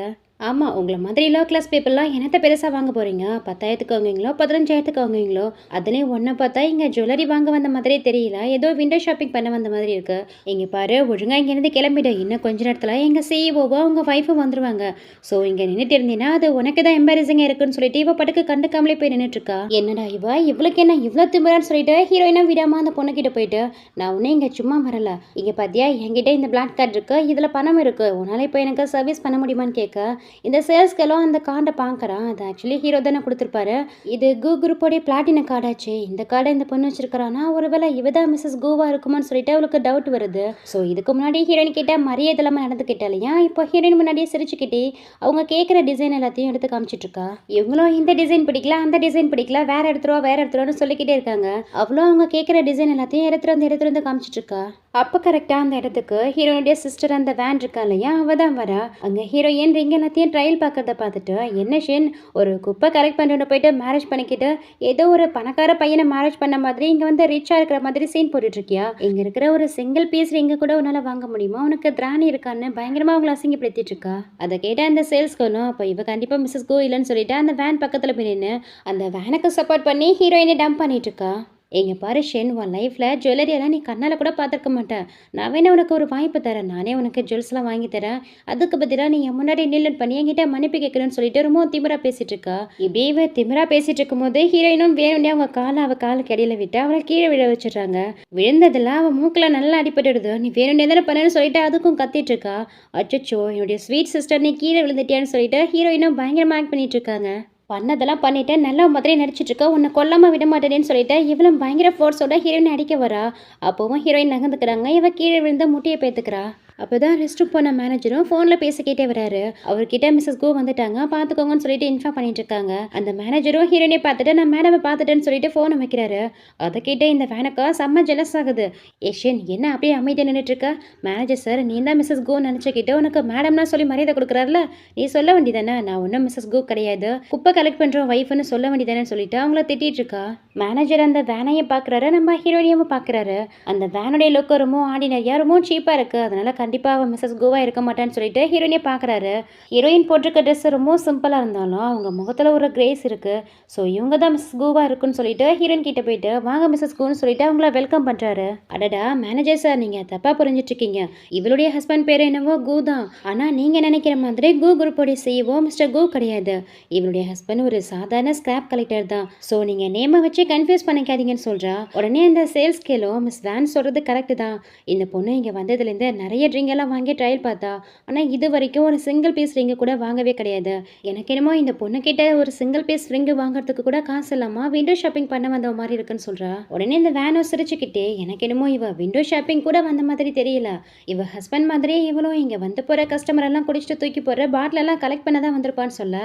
ஆமாம், உங்களை மாதிரி லோ கிளாஸ் பீப்புளெலாம் என்னத்தை பெருசாக வாங்க போகிறீங்க, 10,000க்கு வாங்குவீங்களோ 15,000க்கு வாங்குவீங்களோ, அதுலேயும் ஒன்றை பார்த்தா இங்கே ஜுவல்லரி வாங்க வந்த மாதிரியே தெரியல, ஏதோ விண்டோ ஷாப்பிங் பண்ண வந்த மாதிரி இருக்குது. இங்கே பாரு, ஒழுங்காக இங்கேருந்து கிளம்பிடு, இன்னும் கொஞ்ச நேரத்தில் எங்கள் சிஇஓவோ அவங்க ஒய்ஃபும் வந்துருவாங்க. ஸோ இங்கே நின்றுட்டு இருந்தீங்கன்னா அது உனக்கு தான் எம்பாரசிங்காக இருக்குன்னு சொல்லிட்டு இவ பட்டுக்கு கண்டுக்காமலே போய் நின்றுட்டுருக்கா. என்னடா இவ இவளுக்கு என்ன இவ்வளோ திமுறான்னு சொல்லிட்டு ஹீரோயினா விடாமல் அந்த பொண்ணுக்கிட்ட போயிட்டு நான் உன்னே இங்கே சும்மா வரல, இங்கே பார்த்தியா என்கிட்ட இந்த பிளாக் கார்டு இருக்குது, இதில் பணம் இருக்குது, உன்னால் இப்போ எனக்கு சர்வீஸ் பண்ண முடியுமான்னு கேட்க இந்த சேல்ஸ்கெல்லாம் அந்த கார்டை பார்க்குறான். அது ஆக்சுவலி ஹீரோ தானே கொடுத்துருப்பாரு. இது கூ குரூப்போடைய பிளாட்டின கார்டாச்சு, இந்த கார்டை இந்த பொண்ணு வச்சிருக்கிறான்னா ஒருவேளை இவதான் மிஸ்ஸஸ் கூவா இருக்குமான்னு சொல்லிட்டு அவளுக்கு டவுட் வருது. ஸோ இதுக்கு முன்னாடி ஹீரோயின் கிட்ட மரியாதை இல்லாமல் நடந்துக்கிட்டா இல்லையா, இப்போ ஹீரோயின் முன்னாடியே சிரிச்சுக்கிட்டே அவங்க கேட்குற டிசைன் எல்லாத்தையும் எடுத்து காமிச்சிட்டு இருக்கா. இவங்களும் இந்த டிசைன் பிடிக்கல, அந்த டிசைன் பிடிக்கல, வேற எடுத்துருவான்னு சொல்லிக்கிட்டே இருக்காங்க. அவ்வளோ அவங்க கேட்குற டிசைன் எல்லாத்தையும் எடுத்துட்டு வந்து காமிச்சிட்டு இருக்கா. அப்போ கரெக்டாக அந்த இடத்துக்கு ஹீரோனுடைய சிஸ்டர் அந்த வேன் இருக்கா இல்லையா, அவள் தான் வரா. அங்கே ஹீரோயின் ரிங் எல்லாத்தையும் ட்ரையல் பார்க்கறத பார்த்துட்டு என்ன ஷேன் ஒரு குப்பை கரெக்ட் பண்ணிட்டு போயிட்டு மேரேஜ் பண்ணிக்கிட்டு ஏதோ ஒரு பணக்கார பையனை மேரேஜ் பண்ண மாதிரி இங்கே வந்து ரிச்சாக இருக்கிற மாதிரி சீன் போட்டுட்டு இருக்கியா, இங்கே இருக்கிற ஒரு சிங்கிள் பீஸ் ரிங்கை கூட உன்னால் வாங்க முடியுமா, உனக்கு திராணி இருக்கான்னு பயங்கரமாக அவங்கள அசிங்கப்படுத்திட்டு இருக்கா. அதை கேட்ட அந்த சேல்ஸ்கனும் அப்போ இவ கண்டிப்பாக மிஸ்ஸஸ் கோ இல்லைன்னு சொல்லிட்டு அந்த வேன் பக்கத்தில் போய் நின்று அந்த வேனுக்கு சப்போர்ட் பண்ணி ஹீரோயினை டம்ப் பண்ணிட்டு இருக்கா. எங்க பாரு ஷென், உன் லைஃப்பில் ஜுவல்லரி எல்லாம் நீ கண்ணால் கூட பார்த்துருக்க மாட்டேன். நான் வேணா உனக்கு ஒரு வாய்ப்பு தரேன். நானே உனக்கு ஜுவல்ஸ்லாம் வாங்கி தரேன். அதுக்கு பதிலாக நீ என் முன்னாடி நில்லன் பண்ணி என்கிட்ட மன்னிப்பு கேட்கணும்னு சொல்லிட்டு ரொம்ப திமிரா பேசிட்டு இருக்கா. இப்படியே இவ திமிரா பேசிட்டு இருக்கும்போது ஹீரோயினும் வேணும்னே அவங்க காலை அவள் காலுக்கு இடையில விட்டு அவளை கீழே விழ வச்சிடுறாங்க. விழுந்ததில் அவள் மூக்கில் நல்லா அடிபட்டுடுது. நீ வேணும்னே தானே பண்ணேன்னு சொல்லிட்டு அதுக்கும் கத்திட்டு இருக்கா. அச்சோ, என்னுடைய ஸ்வீட் சிஸ்டர் நீ கீழே விழுந்துட்டியான்னு சொல்லிட்டு ஹீரோயினும் பயங்கரமாக ஆக்ட் பண்ணிட்டு இருக்காங்க. பண்ணதெல்லாம் பண்ணிட்டு நல்ல மாதிரியே நடிச்சிட்டு இருக்க, உன்னை கொல்லாம விட மாட்டேன்னு சொல்லிட்டு இவளும் பயங்கர ஃபோர்ஸோட ஹீரோயின் அடிக்க வரா. அப்போவும் ஹீரோயின் நகர்ந்துக்கிறாங்க. இவ கீழே விழுந்து முட்டியை பேத்துக்கிறா. அப்போதான் ரெஸ்ட் ரூம் போன மேனேஜரும் ஃபோனில் பேசிக்கிட்டே வராரு. அவர்கிட்ட மிஸ்ஸஸ் கோ வந்துட்டாங்க, பார்த்துக்கோங்கன்னு சொல்லிட்டு இன்ஃபார்ம் பண்ணிட்டு இருக்காங்க. அந்த மேனேஜரும் ஹீரோயினை பார்த்துட்டு நான் மேடமை பார்த்துட்டேன்னு சொல்லிட்டு ஃபோனை வைக்கிறாரு. அதை கேட்ட இந்த வேனக்கா செம்ம ஜெலஸ் ஆகுது. ஏஷன், என்ன அப்படியே அமைதியாக நின்றுட்டு இருக்க? மேனேஜர் சார், நீ தான் மிஸ்ஸஸ் கோ நினச்சிக்கிட்டு உனக்கு மேடம்னா சொல்லி மரியாதை கொடுக்குறாருல, நீ சொல்ல வேண்டியதானே நான் ஒன்றும் மிஸ்ஸஸ் கோ கிடையாது, குப்பை கலெக்ட் பண்ணுறோம் ஒய்ஃப்னு சொல்ல வேண்டியதானே சொல்லிட்டு அவங்கள திட்டிட்டு இருக்கா. மேனேஜர் அந்த வேனையும் பார்க்குறாரு, நம்ம ஹீரோயினையும் பார்க்குறாரு. அந்த வேனுடைய லுக்கு ரொம்ப ஆர்டினரியாக ரொம்ப சீப்பாக இருக்குது, அதனால கண்டிப்பாக அவன் மிஸ்ஸஸ் கோவா இருக்க மாட்டான்னு சொல்லிட்டு ஹீரோயினே பார்க்குறாரு. ஹீரோயின் போட்டிருக்க ட்ரெஸ் ரொம்ப சிம்பிளாக இருந்தாலும் அவங்க முகத்தில் ஒரு கிரேஸ் இருக்குது. ஸோ இவங்க தான் மிஸ்ஸஸ் கோவா இருக்குன்னு சொல்லிட்டு ஹீரோயின் கிட்ட போயிட்டு வாங்க மிஸ்ஸஸ் கோன்னு சொல்லிட்டு அவங்கள வெல்கம் பண்ணுறாரு. அடடா மேனேஜர் சார், நீங்கள் தப்பாக புரிஞ்சிட்டு இருக்கீங்க. இவளுடைய ஹஸ்பண்ட் பேர் என்னவோ கோ தான், ஆனால் நீங்கள் நினைக்கிற மாதிரி கோ குரூப்போடைய CEO மிஸ்டர் கோ கிடையாது. இவளுடைய ஹஸ்பண்ட் ஒரு சாதாரண ஸ்கிராப் கலெக்டர் தான். ஸோ நீங்கள் நேமை வச்சு கன்ஃபியூஸ் பண்ணிக்காதீங்கன்னு சொல்கிறா. உடனே அந்த சேல்ஸ் கேலோ மிஸ் வேன் சொல்கிறது கரெக்டு தான். இந்த பொண்ணு இங்கே வந்ததுலேருந்து நிறைய ட்ரிங்க் எல்லாம் வாங்கி ட்ரையல் பார்த்தா, ஆனால் இது வரைக்கும் ஒரு சிங்கிள் பீஸ் ரிங்கு கூட வாங்கவே கிடையாது. எனக்கு என்னமோ இந்த பொண்ணுக்கிட்ட ஒரு சிங்கிள் பீஸ் ரிங்கு வாங்குறதுக்கு கூட காசு இல்லாமல் விண்டோ ஷாப்பிங் பண்ண வந்த மாதிரி இருக்குன்னு சொல்கிறா. உடனே இந்த வேனோ சிரிச்சுக்கிட்டே, எனக்கு என்னமோ இவ விண்டோ ஷாப்பிங் கூட வந்த மாதிரி தெரியல, இவ ஹஸ்பண்ட் மாதிரியே இவளும் இங்கே வந்து போகிற கஸ்டமர் எல்லாம் குடிச்சிட்டு தூக்கி போகிற பாட்டிலெல்லாம் கலெக்ட் பண்ண தான் வந்திருப்பான்னு சொல்ல,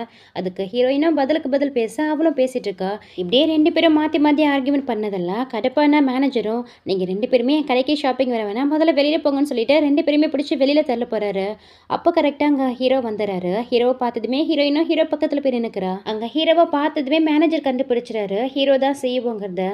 அதுக்கு ஹீரோயினும் பதிலுக்கு பதில் பேச அவளும் பேசிட்டு இருக்கா. இப்படியே ரெண்டு பேரும் மாற்றி மாற்றி ஆர்கியூமெண்ட் பண்ணதெல்லாம் கடுப்பான மேனேஜரும், நீங்கள் ரெண்டு பேருமே கடைக்கு ஷாப்பிங் வர வேணாம், முதல்ல வெளியில் போங்கன்னு சொல்லிட்டு ரெண்டு பேருமே பிடிச்சி வெளியில் தள்ள போகிறாரு. அப்போ கரெக்டாக அங்கே ஹீரோ வந்துடுறாரு. ஹீரோவை பார்த்ததுமே ஹீரோயினும் ஹீரோ பக்கத்தில் போய் நிற்கிறா. அங்கே ஹீரோவை பார்த்ததுமே மேனேஜர் கண்டுபிடிச்சிறாரு ஹீரோ தான் செய்வோங்கிறத.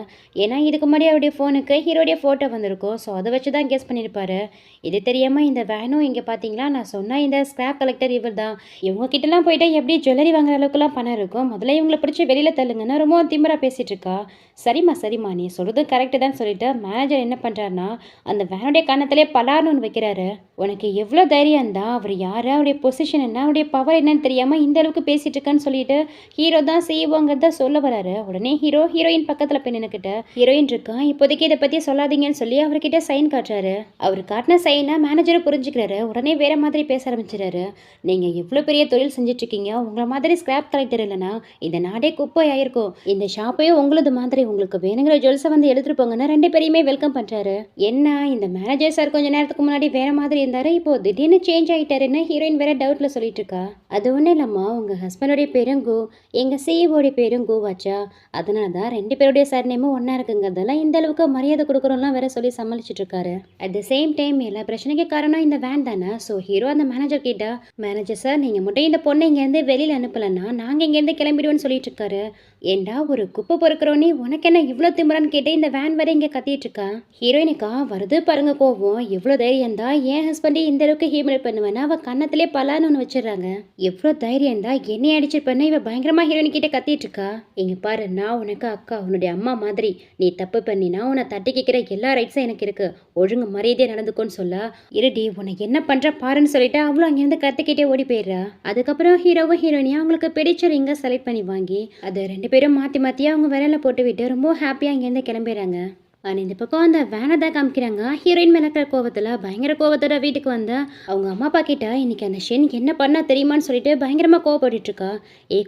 ஏன்னா இதுக்கு முன்னாடி அவருடைய ஃபோனுக்கு ஹீரோடைய ஃபோட்டோ வந்திருக்கும். ஸோ அதை வச்சு தான் கெஸ் பண்ணியிருப்பாரு. இது தெரியாமல் இந்த வேனும் இங்கே பார்த்தீங்களா, நான் சொன்ன இந்த ஸ்கிராப் கலெக்டர் இவர் தான். இவங்க கிட்டலாம் போயிட்டு எப்படி ஜுவல்லரி வாங்குற அளவுக்குலாம் பணம் இருக்கும், முதல்ல இவங்களை பிடிச்சி வெளியில் தள்ளுங்கன்னா ரொம்ப திமிரா பேசிகிட்டு இருக்கா. சரிம்மா நீ சொல்கிறது கரெக்டு தான் சொல்லிட்டு மேனேஜர் என்ன பண்ணுறாருன்னா அந்த வேனுடைய கன்னத்திலே பலார்னு ஒன்று வைக்கிறாரு. உனக்கு எவ்வளோ தைரியம் இருந்தால் அவர் யார், அவருடைய பொசிஷன் என்ன, அவருடைய பவர் என்னன்னு தெரியாமல் இந்த அளவுக்கு பேசிட்டு இருக்கான்னு சொல்லிட்டு ஹீரோ தான் செய்வோங்கிறத சொல்ல வராரு. உடனே ஹீரோயின் பக்கத்தில் போய் நின்றுக்கிட்ட ஹீரோயின் இருக்கா, இப்போதைக்கு இதை பற்றி சொல்லாதீங்கன்னு சொல்லி அவர்கிட்ட சைன் காட்டுறாரு. அவர் காட்டின சைனை மேனேஜரை புரிஞ்சுக்கிறாரு. உடனே வேற மாதிரி பேச ஆரம்பிச்சிடாரு. நீங்கள் எவ்வளோ பெரிய தொழில் செஞ்சுட்டு இருக்கீங்க, உங்களை மாதிரி ஸ்கிராப் கலெக்டர் இல்லைன்னா இந்த நாடே குப்பை ஆயிருக்கும். இந்த ஷாப்பையும் உங்களது மாதிரி உங்களுக்கு வேணுங்கிற ஜுவல்ஸை வந்து எடுத்துட்டு போங்கன்னு ரெண்டு பேரையுமே வெல்கம் பண்ணுறாரு. என்ன இந்த மேனேஜர் சார் கொஞ்ச நேரத்துக்கு முன்னாடி வேற மாதிரி இருந்தாரு, இப்போ திடீர்னு சேஞ்ச் ஆகிட்டாருன்னு ஹீரோயின் வேற டவுட்ல சொல்லிட்டு இருக்கா. அது ஒன்றும் இல்லம்மா, உங்க ஹஸ்பண்டோடைய பேரும் கோ, எங்க சிஇஓடைய பேரும் கோவாச்சா, அதனால தான் ரெண்டு பேருடைய சர்நேமும் ஒன்னா இருக்குங்கிறதெல்லாம் இந்த அளவுக்கு மரியாதை கொடுக்குறோம்லாம் வேற சொல்லி சமாளிச்சுட்டு இருக்காரு. அட் த சேம் டைம் எல்லா பிரச்சனைக்கு காரணம் இந்த வேன் தானே. ஸோ ஹீரோ அந்த மேனேஜர் கிட்ட, மேனேஜர் சார் நீங்கள் மட்டும் இந்த பொண்ணை இங்கேருந்து வெளியில் அனுப்பலன்னா நாங்கள் இங்கேருந்து கிளம்பிடுவோன்னு சொல்லிட்டு இருக்காரு. ஏண்டா ஒரு குப்பை பொறுக்கிறோன்னே உனக்கு என்ன இவ்வளோ திமுறான்னு கேட்டு இந்த வேன் வரை இங்கே கத்திட்டு இருக்கா. ஹீரோயினுக்கா வருது பாருங்க கோவம், எவ்வளோ தைரியம் தான் என் ஹஸ்பண்டே இந்த அளவுக்கு ஹியூமிலேட் பண்ணுவேன்னா அவள் கன்னத்திலே பலான்னு ஒன்று வச்சிடறாங்க. எவ்வளோ தைரியம் தான் என்னையே அடிச்சிருப்பேன்னு இவ பயங்கரமாக ஹீரோயின் கிட்ட கத்திட்டு இருக்கா. இங்கே பாரு, நான் உனக்கு அக்கா, உன்னுடைய அம்மா மாதிரி, நீ தப்பு பண்ணினா உன்னை தட்டி கேட்குற எல்லா ரைட்ஸும் எனக்கு இருக்கு, ஒழுங்கு மரியாதையாக நடந்துக்கோன்னு சொல்ல, இருடி உனக்கு என்ன பண்ணுற பாருன்னு சொல்லிட்டு அவ்வளோ அங்கேருந்து கத்திக்கிட்டே ஓடி போயிடுறா. அதுக்கப்புறம் ஹீரோவும் ஹீரோயினியும் அவங்களுக்கு பிடிச்ச ரிங்கை செலக்ட் பண்ணி வாங்கி அதை ரெண்டு பேரும் மாற்றி மாற்றி அவங்க விரல போட்டு விட்டு ரொம்ப ஹாப்பியாக இங்கேருந்து கிளம்பிடுறாங்க. ஆனால் இந்த பக்கம் அந்த வேனை தான் காமிக்கிறாங்க. ஹீரோயின் மேலே இருக்கிற கோவத்தில் பயங்கர கோவத்தோட வீட்டுக்கு வந்து அவங்க அம்மா அப்பா கிட்ட இன்னைக்கு அந்த ஷென் என்ன பண்ணா தெரியுமான்னு சொல்லிட்டு பயங்கரமாக கோவப்பட்டு இருக்கா.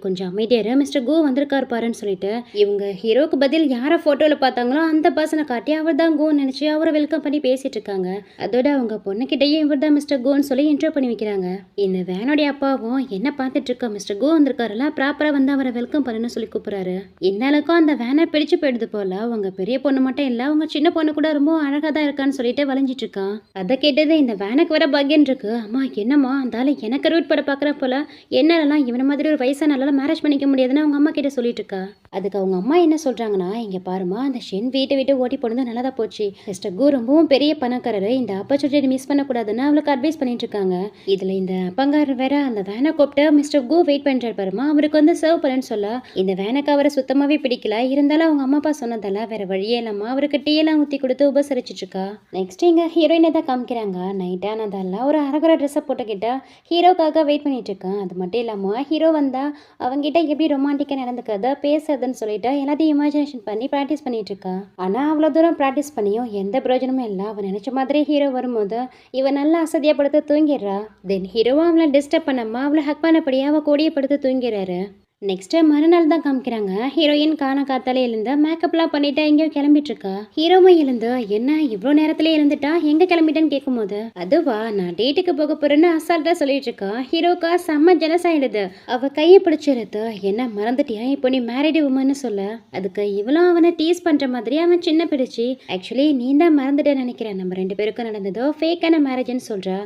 கொஞ்சம் அமைதியாரு, மிஸ்டர் கோ வந்திருக்காரு பாருன்னு சொல்லிட்டு இவங்க ஹீரோக்கு பதில் யாரை ஃபோட்டோவில் பார்த்தாங்களோ அந்த பர்சனை காட்டி அவர் தான் கோன்னு நினச்சி அவரை வெல்கம் பண்ணி பேசிட்டு இருக்காங்க. அதோட அவங்க பொண்ணுக்கிட்டையும் இவர் தான் மிஸ்டர் கோன்னு சொல்லி இன்ட்ரோ பண்ணி வைக்கிறாங்க. இந்த வேனுடைய அப்பாவும் என்ன பார்த்துட்டு இருக்கா, மிஸ்டர் கோ வந்திருக்காருல, ப்ராப்பராக வந்து அவரை வெல்கம் பண்ணுன்னு சொல்லி கூப்பிட்றாரு. இந்த அளவுக்கும் அந்த வேனை பிடிச்சு போயிடுது போல. அவங்க பெரிய பொண்ணு மட்டும் இல்லை, இல்லை அவங்க சின்ன பொண்ணு கூட ரொம்ப அழகாக தான் இருக்கான்னு சொல்லிட்டு வளைஞ்சிட்டு இருக்கான். அதை கேட்டது இந்த வேனுக்கு வர பகன் இருக்கு. அம்மா என்னம்மா அந்தால எனக்கு ரூட் பட பார்க்குற போல என்னாலலாம் இவனை மாதிரி ஒரு வயசானால மேரேஜ் பண்ணிக்க முடியாதுன்னு அவங்க அம்மா கிட்ட சொல்லிட்டு இருக்கா. அதுக்கு அவங்க அம்மா என்ன சொல்றாங்கன்னா, இங்க பாருமா அந்த ஷென் வீட்டை விட்டு ஓட்டி போனது நல்லதா போச்சு. மிஸ்டர் கு ரொம்பவும் பெரிய பணக்காரரு, இந்த ஆப்பர்ச்சுனிட்டி மிஸ் பண்ணக்கூடாதுன்னு அவளுக்கு அட்வைஸ் பண்ணிட்டு இருக்காங்க. இதுல இந்த அப்பங்காரர் வேற அந்த வேனை கூப்பிட்டு மிஸ்டர் கு வெயிட் பண்றாரு பாருமா, அவருக்கு வந்து சர்வ் பண்ணுன்னு சொல்ல இந்த வேனுக்கு அவரை சுத்தமாவே பிடிக்கல. இருந்தாலும் அவங்க அம்மா அப்பா சொன்னதால வேற வழியே இல்லாம அவருக்கு டீ எல்லாம் ஊத்தி கொடுத்து உபசரிச்சிட்டு இருக்கா. நெக்ஸ்ட் இங்க ஹீரோயினை தான் காமிக்கிறாங்க. நைட் ஆனதால ஒரு அரகுற ட்ரெஸ்ஸை போட்டுக்கிட்ட ஹீரோக்காக வெயிட் பண்ணிட்டு இருக்கான். அது மட்டும் இல்லாம ஹீரோ வந்தா அவங்கிட்ட எப்படி ரொமான்டிக்கா நடந்துக்கிறத பேசுறதுன்னு சொல்லிட்டு எல்லாத்தையும் இமேஜினேஷன் பண்ணி ப்ராக்டிஸ் பண்ணிட்டு இருக்கா. ஆனா அவ்வளவு தூரம் ப்ராக்டிஸ் பண்ணியும் எந்த பிரயோஜனமும் இல்லை. அவன் நினைச்ச மாதிரி ஹீரோ வரும்போது இவன் நல்லா அசதியப்படுத்த தூங்கிடுறா. தென் ஹீரோவும் அவளை டிஸ்டர்ப் பண்ணாம அவளை ஹக் பண்ணபடியே அவ கோடியை படுத்து தூங்கிறாரு. நெக்ஸ்ட் மறுநாள் தான் காமிக்கிறாங்க. ஹீரோயின் காத்தாலே எழுந்து மேக்கப்லாம் பண்ணிட்டு எங்கேயோ கிளம்பிட்டு இருக்கா. ஹீரோவும் எழுந்து என்ன இவ்வளோ நேரத்துல எழுந்துட்டா எங்க கிளம்பிட்டேன்னு கேட்கும்போது அதுவா நான் டேட்டுக்கு போக போறேன்னு அசால்ட்டா சொல்லிட்டு இருக்கா. ஹீரோக்கா செம்ம ஜெலஸ் ஆயிடுது. அவ கையை பிடிச்சிருது. என்ன மறந்துட்டியா இப்போ நீ மேரிடு உமன்னு சொல்ல. அதுக்கு இவளும் அவனை டீஸ் பண்ற மாதிரி அவன் சின்ன பிடிச்சி ஆக்சுவலி நீ தான் மறந்துட்டேன்னு நினைக்கிறேன், நம்ம 2 பேருக்கும் நடந்ததோ ஃபேக்கான மேரேஜ்னு சொல்றா.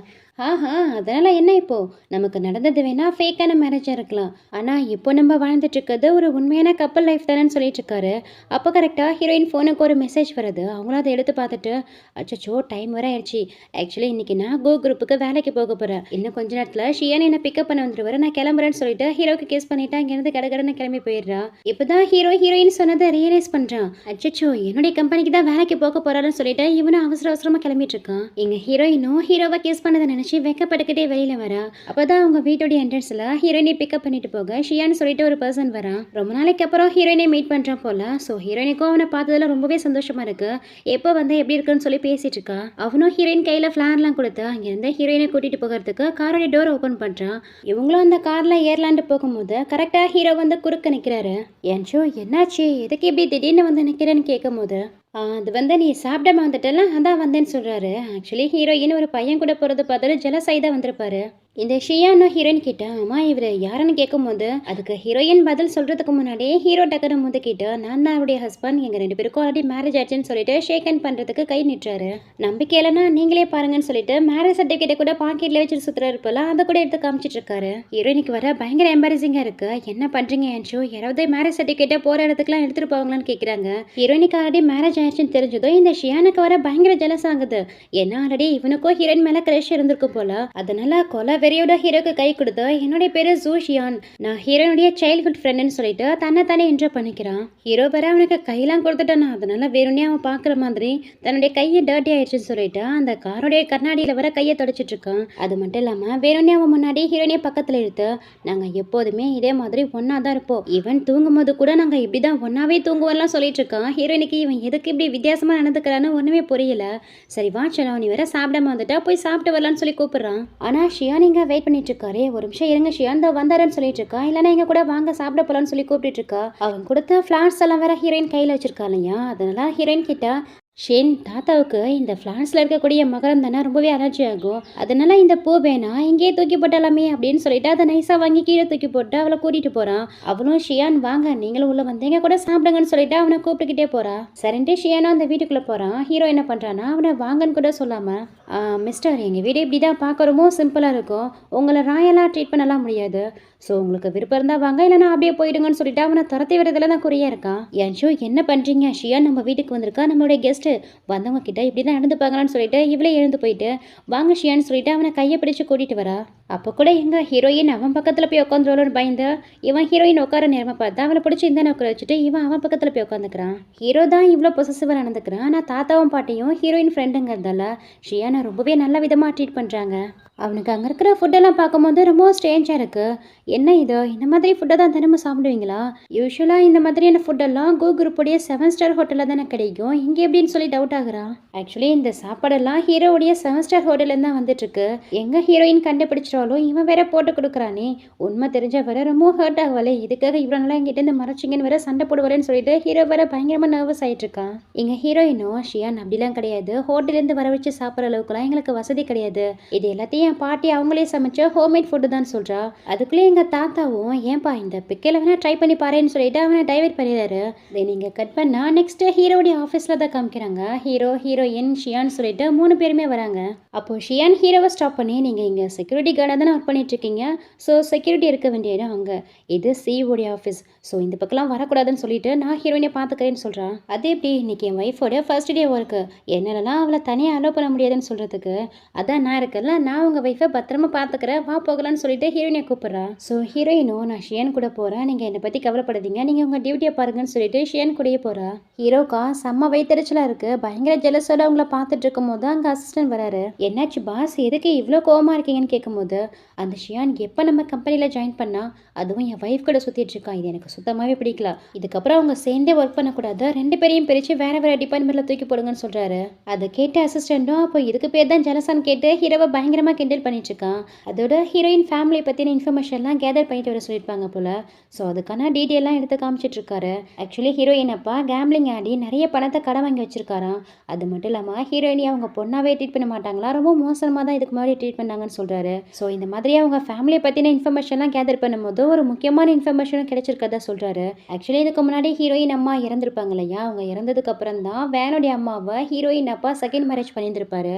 ஆஹா அதனால என்ன, இப்போ நமக்கு நடந்தது வேணா ஃபேக்கான மேரேஜாக இருக்கலாம், ஆனால் இப்போ நம்ம வாழ்ந்துட்டு இருக்கிறது ஒரு உண்மையான கப்பல் லைஃப் தானேன்னு சொல்லிட்டு இருக்காரு. அப்போ கரெக்டாக ஹீரோயின் ஃபோனுக்கு ஒரு மெசேஜ் வருது. அவங்களும் அதை எடுத்து பார்த்துட்டு அச்சோ டைம் வர ஆயிடுச்சு, ஆக்சுவலி இன்னைக்கு நான் கோ குரூப்புக்கு வேலைக்கு போக போகிறேன், இன்னும் கொஞ்ச நேரத்தில் ஷியான் என்னை பிக்கப் பண்ண வந்துடுவார், நான் கிளம்புறேன்னு சொல்லிட்டு ஹீரோக்கு கேஸ் பண்ணிட்டு அங்கேருந்து கடகடன்னு கிளம்பி போயிடுறா. இப்போதான் ஹீரோயின் சொன்னதை ரியலைஸ் பண்ணுறான். அச்சோ என்னுடைய கம்பெனிக்கு தான் வேலைக்கு போக போறாருன்னு சொல்லிட்டு இவனும் அவசரமாக கிளம்பிட்டு இருக்கான். எங்க ஹீரோயினும் ஹீரோவை கேஸ் பண்ணதை நினைச்சு வெக்கப்பட்டுக்கிட்டே வெளியில வரா. அப்பதான் அவங்க வீட்டோட என்ட்ரன்ஸ்ல ஹீரோயினை பிக்கப் பண்ணிட்டு போக ஷியான்னு சொல்லிட்டு ஒரு பர்சன் வரான். ரொம்ப நாளைக்கு அப்புறம் ஹீரோயினை மீட் பண்றான் போல. ஸோ ஹீரோயினுக்கும் அவனை பார்த்ததுல ரொம்பவே சந்தோஷமா இருக்கு. எப்போ வந்து எப்படி இருக்குன்னு சொல்லி பேசிட்டு இருக்கா. அவனும் ஹீரோயின் கையில ஃபிளார்லாம் கொடுத்து அங்கிருந்து ஹீரோயினை கூட்டிட்டு போகிறதுக்கு காரோட டோர் ஓபன் பண்றான். இவங்களும் அந்த கார்ல ஏர்லாண்டு போகும்போது கரெக்டா ஹீரோ வந்து குறுக்க நிக்கிறாரு. ஏன்ச்சோ என்னாச்சு, எதுக்கு இப்படி திடீர்னு வந்து நிக்கிறேன்னு கேட்கும் போது அது வந்து நீ சாப்பிடாம வந்துட்டல அதான் வந்தேன்னு சொல்றாரு. ஆக்சுவலி ஹீரோயின் ஒரு பையன் கூட போறது பார்த்துட்டு ஜெலஸாய் தான் வந்திருப்பாரு. இந்த ஷியானோ ஹீரோயின் கிட்ட அம்மா இவர் யாருன்னு கேட்கும்போது அதுக்கு ஹீரோயின் பதில் சொல்றதுக்கு முன்னாடியே ஹீரோ டக்குனு முந்து கிட்ட நான் தான் அவருடைய ஹஸ்பண்ட், எங்க 2 பேருக்கும் ஆல்ரெடி மேரேஜ் ஆச்சுன்னு சொல்லிட்டு ஷேக் ஹேண்ட் பண்றதுக்கு கை நிட்டுறாரு. நம்பிக்கை இல்லைன்னா நீங்களே பாருங்கன்னு சொல்லிட்டு மேரேஜ் சர்டிஃபிகேட்டை கூட பாக்கெட்ல வச்சுட்டு சுத்துறாரு போல. அதை கூட எடுத்து காமிச்சிட்டு இருக்காரு. ஹீரோயினுக்கு வர பயங்கர எம்பாரசிங்கா இருக்கு. என்ன பண்றீங்க ஏன்ச்சோ, யாராவது மேரேஜ் சர்டிஃபிகேட்டை போற இடத்துக்குலாம் எடுத்துட்டு போவாங்களான்னு கேட்குறாங்க. ஹீரோயினுக்கு ஆல்ரெடி மேரேஜ் ஆயிடுச்சுன்னு தெரிஞ்சதும் இந்த ஷியானுக்கு வர பயங்கர ஜெலஸ் ஆகுது. ஏன்னா ஆல்ரெடி இவனுக்கும் ஹீரோயின் மேல கிரஷ் இருந்திருக்கு போல. அதனால கொலை வெறியோட ஹீரோக்கு கை கொடுத்து என்னுடைய பேரு ஜூஷியான், நான் ஹீரோனுடைய சைல்ட்ஹுட் ஃப்ரெண்டுன்னு சொல்லிட்டு தன்னை என்ஜாய் பண்ணிக்கிறான். ஹீரோ வேற அவனுக்கு கையெல்லாம் கொடுத்துட்டானா. அதனால வேறுனே அவன் பாக்குற மாதிரி தன்னுடைய கையை டர்ட்டி ஆயிடுச்சுன்னு சொல்லிட்டு அந்த காரோடைய கண்ணாடியில வர கையை தொடச்சிட்டு இருக்கான். அது மட்டும் இல்லாம வேறுனே அவன் முன்னாடி ஹீரோனிய பக்கத்துல எடுத்து நாங்க எப்போதுமே இதே மாதிரி ஒன்னா தான் இருப்போம், இவன் தூங்கும் போது கூட நாங்க இப்படிதான் ஒன்னாவே தூங்குவோம்லாம் சொல்லிட்டு இருக்கான். ஹீரோயினுக்கு இவன் எதுக்கு இப்படி வித்தியாசமா நடந்துக்கிறான்னு ஒண்ணுமே புரியல. சரி வா செல்லம், நீ வேற சாப்பிடாம வந்துட்டா போய் சாப்பிட்டு வரலான்னு சொல்லி கூப்பிடுறான். ஆனா ஷியான் இங்க வெயிட் பண்ணிட்டு இருக்காரே, ஒரு நிமிஷம் இருங்க ஷியான் இந்த வந்தாரன்னு சொல்லிட்டு இருக்கா. இல்லைன்னா எங்க கூட வாங்க சாப்பிட போலான்னு சொல்லி கூப்பிட்டு இருக்கா. அவன் கொடுத்த ஃபிளார்ஸ் எல்லாம் வேற ஹீரோயின் கையில வச்சிருக்கா இல்லையா. அதனால ஹீரோயின் கிட்ட ஷேன் தாத்தாவுக்கு இந்த ஃப்ளான்ஸில் இருக்கக்கூடிய மகரம் தானே ரொம்பவே அலர்ஜி ஆகும், அதனால இந்த பூ வேணா இங்கேயே தூக்கி போட்டாலாமே அப்படின்னு சொல்லிட்டு அதை நைஸாக வாங்கி கீழே தூக்கி போட்டு அவளை கூட்டிட்டு போறான். அவனும் ஷியான் வாங்க நீங்களும் உள்ள வந்தீங்க கூட சாப்பிடுங்கன்னு சொல்லிட்டு அவனை கூப்பிட்டுக்கிட்டே போறா. சரின்ட்டு ஷியானும் அந்த வீட்டுக்குள்ள போறான். ஹீரோ என்ன பண்றானா அவனை வாங்கன்னு கூட சொல்லாம மிஸ்டர் எங்கள் வீடு இப்படி தான் பார்க்க ரொம்ப சிம்பிளாக இருக்கும், உங்களை ராயலாக ட்ரீட் பண்ணலாம் முடியாது, ஸோ உங்களுக்கு விருப்பம் இருந்தால் வாங்க இல்லைனா அப்படியே போயிடுங்கன்னு சொல்லிட்டு அவனை துரத்தி வரதுல தான் குறியா இருக்கான். என் ஷோ என்ன பண்ணுறீங்க, ஷியான் நம்ம வீட்டுக்கு வந்திருக்கா, நம்மளுடைய கெஸ்ட்டு வந்தவங்க கிட்ட இப்படி தான் நடந்துப்பாங்களான்னு சொல்லிட்டு இவளே எழுந்து போயிட்டு வாங்க ஷியான்னு சொல்லிட்டு அவனை கையை பிடிச்சு கூட்டிட்டு வரா. அப்போ கூட எங்க ஹீரோயின் அவன் பக்கத்தில் போய் உட்காந்துருவான்னு பயந்து இவன் ஹீரோயின் உட்கார நேரமாக பார்த்தா அவளை பிடிச்சி இந்த உட்கார வச்சுட்டு இவன் அவன் பக்கத்தில் போய் உட்காந்துக்கிறான். ஹீரோ தான் இவ்வளோ பொசசிவாக நடந்துக்கிறான். ஆனால் தாத்தாவும் பாட்டியும் ஹீரோயின் ஃப்ரெண்டுங்கிறதால ஷியானை ரொம்பவே நல்ல விதமாக ட்ரீட் பண்ணுறாங்க. அவனுக்கு அங்கே இருக்கிற ஃபுட்டெல்லாம் பார்க்கும்போது ரொம்ப ஸ்ட்ரேஞ்சாக இருக்குது. என்ன இது, இந்த மாதிரி ஃபுட்டை தான் தினமும் சாப்பிடுவீங்களா? யூஸ்வலாக இந்த மாதிரியான ஃபுட்டெல்லாம் கோ குரூப்புடைய 7 ஸ்டார் ஹோட்டலில் தானே கிடைக்கும், இங்கே எப்படின்னு சொல்லி டவுட் ஆகுறான். ஆக்சுவலி இந்த சாப்பாடெல்லாம் ஹீரோவுடைய 7 ஸ்டார் ஹோட்டல்லேருந்து தான் வந்துட்டுருக்கு. எங்கே ஹீரோயின் கண்டுபிடிச்சிட்டாலும் இவன் வேற போட்டு கொடுக்குறானே, உண்மை தெரிஞ்ச வேற ரொம்ப ஹர்ட் ஆகவலே, இதுக்காக இவ்வளோ நாளாக எங்கிட்ட இந்த மறைச்சிங்கன்னு வேற சண்டை போடுவாரேன்னு சொல்லிட்டு ஹீரோ வேற பயங்கரமாக நர்வஸ் ஆகிட்டு இருக்கான். இங்கே ஹீரோயினும் ஷியான் அப்படிலாம் கிடையாது, ஹோட்டலேருந்து வர வச்சு சாப்பிட்ற அளவுக்குலாம் எங்களுக்கு வசதி கிடையாது, இது எல்லாத்தையும் என் பாட்டி அவங்களே சமைச்ச ஹோம்மேட் ஃபுட்டு தான் சொல்கிறா. அதுக்குள்ளே எங்கள் தாத்தாவும் ஏன்பா இந்த பிக்கில் வேணால் ட்ரை பண்ணி பாருன்னு சொல்லிட்டு அவனை டைவர்ட் பண்ணிடுறாரு. இதை நீங்கள் கட் பண்ணால் நெக்ஸ்ட்டு ஹீரோடைய ஆஃபீஸில் தான் காமிக்கிறாங்க. ஹீரோ ஹீரோயின் ஷியான்னு சொல்லிட்டு 3 பேருமே வராங்க. அப்போது ஷியான் ஹீரோவை ஸ்டாப் பண்ணி நீங்கள் இங்கே செக்யூரிட்டி கார்டாக தானே ஒர்க் பண்ணிட்டுருக்கீங்க, ஸோ செக்யூரிட்டி இருக்க வேண்டிய இடம் அங்கே, இது சிஓடைய ஆஃபீஸ், ஸோ இந்த பக்கம்லாம் வரக்கூடாதுன்னு சொல்லிட்டு நான் ஹீரோயினை பார்த்துக்கிறேன்னு சொல்கிறான். அது எப்படி இன்னைக்கு என் ஒய்ஃபோட ஃபர்ஸ்ட் டே ஒர்க்கு, என்னாலலாம் அவளை தனியாக அலோவ் பண்ண முடியாதுன்னு சொல்கிறதுக்கு அதான் நான் இருக்கல, நான் உங்கள் ஒய்ஃபை பத்திரமா பார்த்துக்கிறேன், வா போகலான்னு சொல்லிட்டு ஹீரோயினை கூப்பிட்றா. ஸோ ஹீரோயினும் நான் ஷியான் கூட போகிறேன், நீங்கள் என்னை பற்றி கவலைப்படாதீங்க, நீங்கள் உங்கள் டியூட்டியை பாருங்கன்னு சொல்லிட்டு ஷியான் கூடயே போகிறா. ஹீரோக்கா செம்ம வயிற்றுச்சலாக இருக்குது, பயங்கர ஜெலஸோட அவங்கள பார்த்துட்டு இருக்கும் போது அங்கே அசிஸ்டன்ட் வராரு. என்னாச்சு பாஸ், எதுக்கு இவ்வளோ கோவமாக இருக்கீங்கன்னு கேட்கும்போது அந்த ஷியான் எப்போ நம்ம கம்பெனியில் ஜாயின் பண்ணா அதுவும் என் ஒய்ஃப் கூட சுற்றிட்டு இருக்கான், இது எனக்கு சுத்தமாகவே பிடிக்கல, இதுக்கப்புறம் அவங்க சேர்ந்தே ஒர்க் பண்ணக்கூடாது, 2 பேரையும் பிரித்து வேறு வேறு டிபார்ட்மெண்ட்டில் தூக்கி போடுங்கன்னு சொல்கிறாரு. அதை கேட்ட அசிஸ்டண்ட்டும் அப்போ இதுக்கு பேர் தான் ஜலசான்னு கேட்டு ஹீரோவை பயங்கரமாக கிண்டல் பண்ணிட்டு இருக்கான். அதோட ஹீரோயின் ஃபேமிலியை பற்றின இன்ஃபர்மேஷன்லாம் கேதர் பண்ணிட்டு வர சொல்லியிருப்பாங்க போல். ஸோ அதுக்கான டீட்டெயிலாம் எடுத்து காமிச்சிட்டு இருக்காரு. ஆக்சுவலி ஹீரோயின் அப்பா கேம்பிளிங் ஆடி நிறைய பணத்தை கடன் வாங்கி வச்சிருக்காராம். அது மட்டும் இல்லாமல் ஹீரோயினி அவங்க பொண்ணாவே ட்ரீட் பண்ண மாட்டாங்களா, ரொம்ப மோசமாக தான் இதுக்கு முன்னாடி ட்ரீட் பண்ணாங்கன்னு சொல்கிறாரு. ஸோ இந்த மாதிரி அவங்க ஃபேமிலியை பற்றின இன்ஃபர்மேஷன்லாம் கேதர் பண்ணும்போது ஒரு முக்கியமான இன்ஃபர்மேஷனும் கிடைச்சிருக்கதா சொல்கிறாரு. ஆக்சுவலி இதுக்கு முன்னாடி ஹீரோயின் அம்மா இறந்துருப்பாங்க இல்லையா, அவங்க இறந்ததுக்கு அப்புறம் தான் வேனுடைய அம்மாவை ஹீரோயின் அப்பா செகண்ட் மேரேஜ் பண்ணியிருந்திருப்பாரு.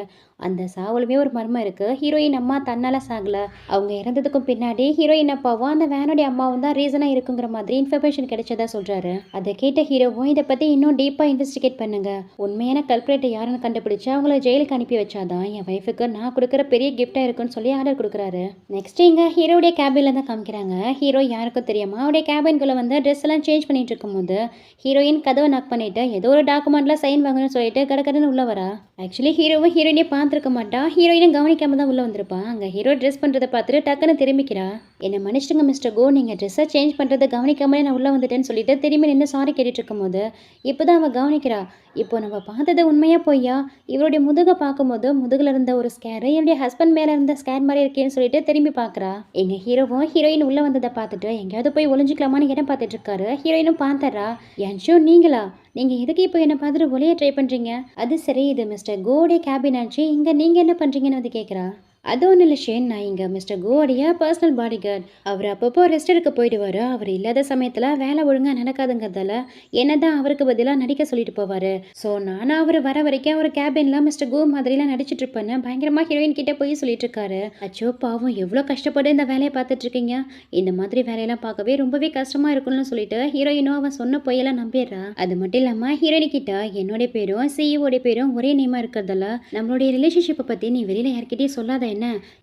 அந்த சாவுலுமே ஒரு மர்மம் இருக்குது. ஹீரோயின் அம்மா தன்னால் சாகலை, அவங்க இறந்ததுக்கும் பின்னாடி ஹீரோயின் அப்பாவும் அந்த வேனுடைய அம்மாவும் தான் ரீசனாக இருக்குங்கிற மாதிரி இன்ஃபர்மேஷன் கிடைச்சதா சொல்கிறாரு. அதை கேட்ட ஹீரோவும் இதை பற்றி இன்னும் டீப்பாக இன்வெஸ்டிகேட் பண்ணுங்க, உண்மையான கல்பரேட்டை யாருன்னு கண்டுபிடிச்சு அவங்கள ஜெயிலுக்கு அனுப்பி வச்சாதான் என் ஒய்ஃபுக்கு நான் கொடுக்குற பெரிய கிஃப்டாக இருக்குன்னு சொல்லி ஆர்டர் கொடுக்குறாரு. நெக்ஸ்ட் இங்கே ஹீரோடைய கேபினில் தான் காமிக்கிறாங்க. ஹீரோ யாருக்கும் தெரியாமல் அவருடைய கேபின்குள்ளே வந்து ட்ரெஸ் எல்லாம் சேஞ்ச் பண்ணிட்டு இருக்கும்போது ஹீரோயின் கதவை நாக் பண்ணிட்டு ஏதோ ஒரு டாக்குமெண்ட்ல சைன் வாங்கணும்னு சொல்லிட்டு கடற்கடன்னு உள்ள வரா. ஆக்சுவலி ஹீரோவும் ஹீரோயினே பார்த்துருக்க மாட்டா, ஹீரோயினும் கவனிக்காம தான் உள்ள வந்திருப்பான். அங்கே ஹீரோ ட்ரெஸ் பண்ணுறதை பார்த்துட்டு டக்குன்னு திரும்பிக்கிறா. என்னை மன்னிச்சிடுங்க மிஸ்டர் கோ, நீங்கள் ட்ரெஸ்ஸை சேஞ்ச் பண்ணுறதை கவனிக்காமலே நான் உள்ளே வந்துட்டேன்னு சொல்லிட்டு திரும்பி நின்று சாரி கேட்டுட்டு இருக்கும்போது இப்போ தான் அவள் கவனிக்கிறா. இப்போ நம்ம பார்த்தது உண்மையாக போய்யா, இவருடைய முதுகை பார்க்கும்போது முதுகில் இருந்த ஒரு ஸ்கேரு என்னுடைய ஹஸ்பண்ட் மேலே இருந்த ஸ்கேர் மாதிரி இருக்கேன்னு சொல்லிட்டு திரும்பி பார்க்குறா. எங்கள் ஹீரோவும் ஹீரோயின் உள்ளே வந்ததை பார்த்துட்டு எங்கேயாவது போய் ஒளிஞ்சிக்கலாமான்னு இடம் பார்த்துட்டு இருக்காரு. ஹீரோயினும் பார்த்துறா. என் ஷோ நீங்களா, நீங்கள் எதுக்கு இப்போ என்னை பார்த்துட்டு ஒளிய ட்ரை பண்ணுறீங்க? அது சரி, இது மிஸ்டர் கோடைய கேபின் ஆச்சு, இங்கே நீங்கள் என்ன பண்ணுறீங்கன்னு வந்து கேட்குறா. அது ஒன்றும் இல்லை ஷேன், நான் இங்கே மிஸ்டர் கோடைய பர்சனல் பாடி கார்டு, அவர் அப்பப்போ ரெஸ்ட் எடுக்க போயிடுவார், அவர் இல்லாத சமயத்தில் வேலை ஒழுங்காக நடக்காதுங்கிறதால என்ன தான் அவருக்கு பதிலாக நடிக்க சொல்லிட்டு போவார். ஸோ நானும் அவர் வர வரைக்கும் அவர் கேபின்லாம் மிஸ்டர் கோ மாதிரிலாம் நடிச்சிட்டு இருப்பேன்னு பயங்கரமாக ஹீரோயின் கிட்டே போய் சொல்லிட்டு இருக்காரு. அச்சோ பாவம், எவ்வளோ கஷ்டப்பட்டு இந்த வேலையை பார்த்துட்டு இருக்கீங்க, இந்த மாதிரி வேலையெல்லாம் பார்க்கவே ரொம்பவே கஷ்டமாக இருக்கும்னு சொல்லிட்டு ஹீரோயினும் அவன் சொன்ன பொய்யெல்லாம் நம்பிடுறா. அது மட்டும் இல்லாமல் ஹீரோயின் கிட்ட என்னுடைய பேரும் சிஇஓடைய பேரும் ஒரே நேமாக இருக்கிறதால நம்மளுடைய ரிலேஷன்ஷிப்பை பற்றி நீ வெளியில் யார்கிட்டயும் சொல்லாத,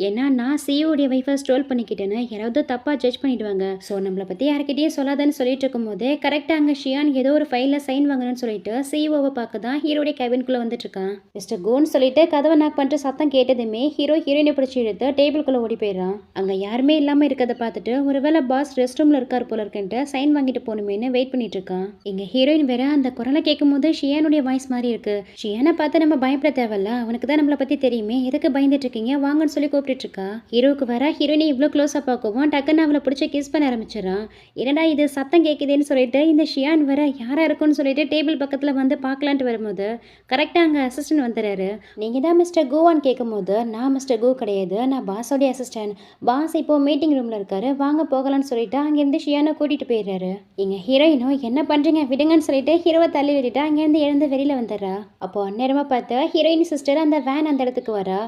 ஏன்னா நான் சிஇஓடைய வைஃபை ஸ்ட்ரோல் பண்ணிக்கிட்டேன்னு யாராவது தப்பாக ஜட்ஜ் பண்ணிடுவாங்க, ஸோ நம்மளை பற்றி யார்கிட்டயும் சொல்லாதன்னு சொல்லிட்டு இருக்கும்போது கரெக்டாக அங்கே ஷியான் ஏதோ ஒரு ஃபைலில் சைன் வாங்கணும்னு சொல்லிட்டு சிஇஓவை பார்க்க தான் ஹீரோடைய கேபின்குள்ளே வந்துட்டு இருக்கான். மிஸ்டர் கோன்னு சொல்லிட்டு கதவை நாக் பண்ணிட்டு சத்தம் கேட்டதுமே ஹீரோ ஹீரோயினை பிடிச்சி எடுத்து டேபிள்குள்ளே ஓடி போயிடுறான். அங்கே யாருமே இல்லாமல் இருக்கிறத பார்த்துட்டு ஒருவேளை பாஸ் ரெஸ்ட் ரூமில் இருக்கார் போல இருக்குன்ட்டு சைன் வாங்கிட்டு போகணுமேனு வெயிட் பண்ணிட்டு இருக்கான். இங்கே ஹீரோயின் வேற அந்த குரலை கேட்கும் போது ஷியானுடைய வாய்ஸ் மாதிரி இருக்கு. ஷியானை பார்த்து நம்ம பயப்பட தேவையில்ல, அவனுக்கு தான் நம்மளை பற்றி தெரியுமே, எதுக்கு பயந்துட்டு இருக்கீங்க, வாங்க சொல்லி கூப்பிட்டு இருக்கா. ஹீரோக்கு வர ஹீரோயினை இவ்வளோ க்ளோஸாக பார்க்கவும் டக்குன்னு அவளை பிடிச்சி கிஸ் பண்ண ஆரம்பிச்சிடறான். என்னடா இது சத்தம் கேட்குதுன்னு சொல்லிட்டு இந்த ஷியான் வர யாராக இருக்குன்னு சொல்லிட்டு டேபிள் பக்கத்தில் வந்து பார்க்கலான்ட்டு வரும்போது கரெக்டாக அங்கே அசிஸ்டன்ட் வந்துடுறாரு. நீங்கள் தான் மிஸ்டர் கோவான்னு கேட்கும்போது நான் மிஸ்டர் கோ கிடையாது, நான் பாஸோடைய அசிஸ்டன்ட், பாஸ் இப்போ மீட்டிங் ரூமில் இருக்காரு, வாங்க போகலான்னு சொல்லிட்டு அங்கேருந்து ஷியானை கூட்டிகிட்டு போயிடுறாரு. இங்கே ஹீரோயினும் என்ன பண்ணுறீங்க விடுங்கன்னு சொல்லிட்டு ஹீரோவை தள்ளி விட்டுட்டு அங்கேருந்து எழுந்து வெளியில் வந்துடுறா. அப்போது அந்நேரமாக பார்த்து ஹீரோயின் சிஸ்டர் அந்த வேன் அந்த இடத்துக்கு வரா.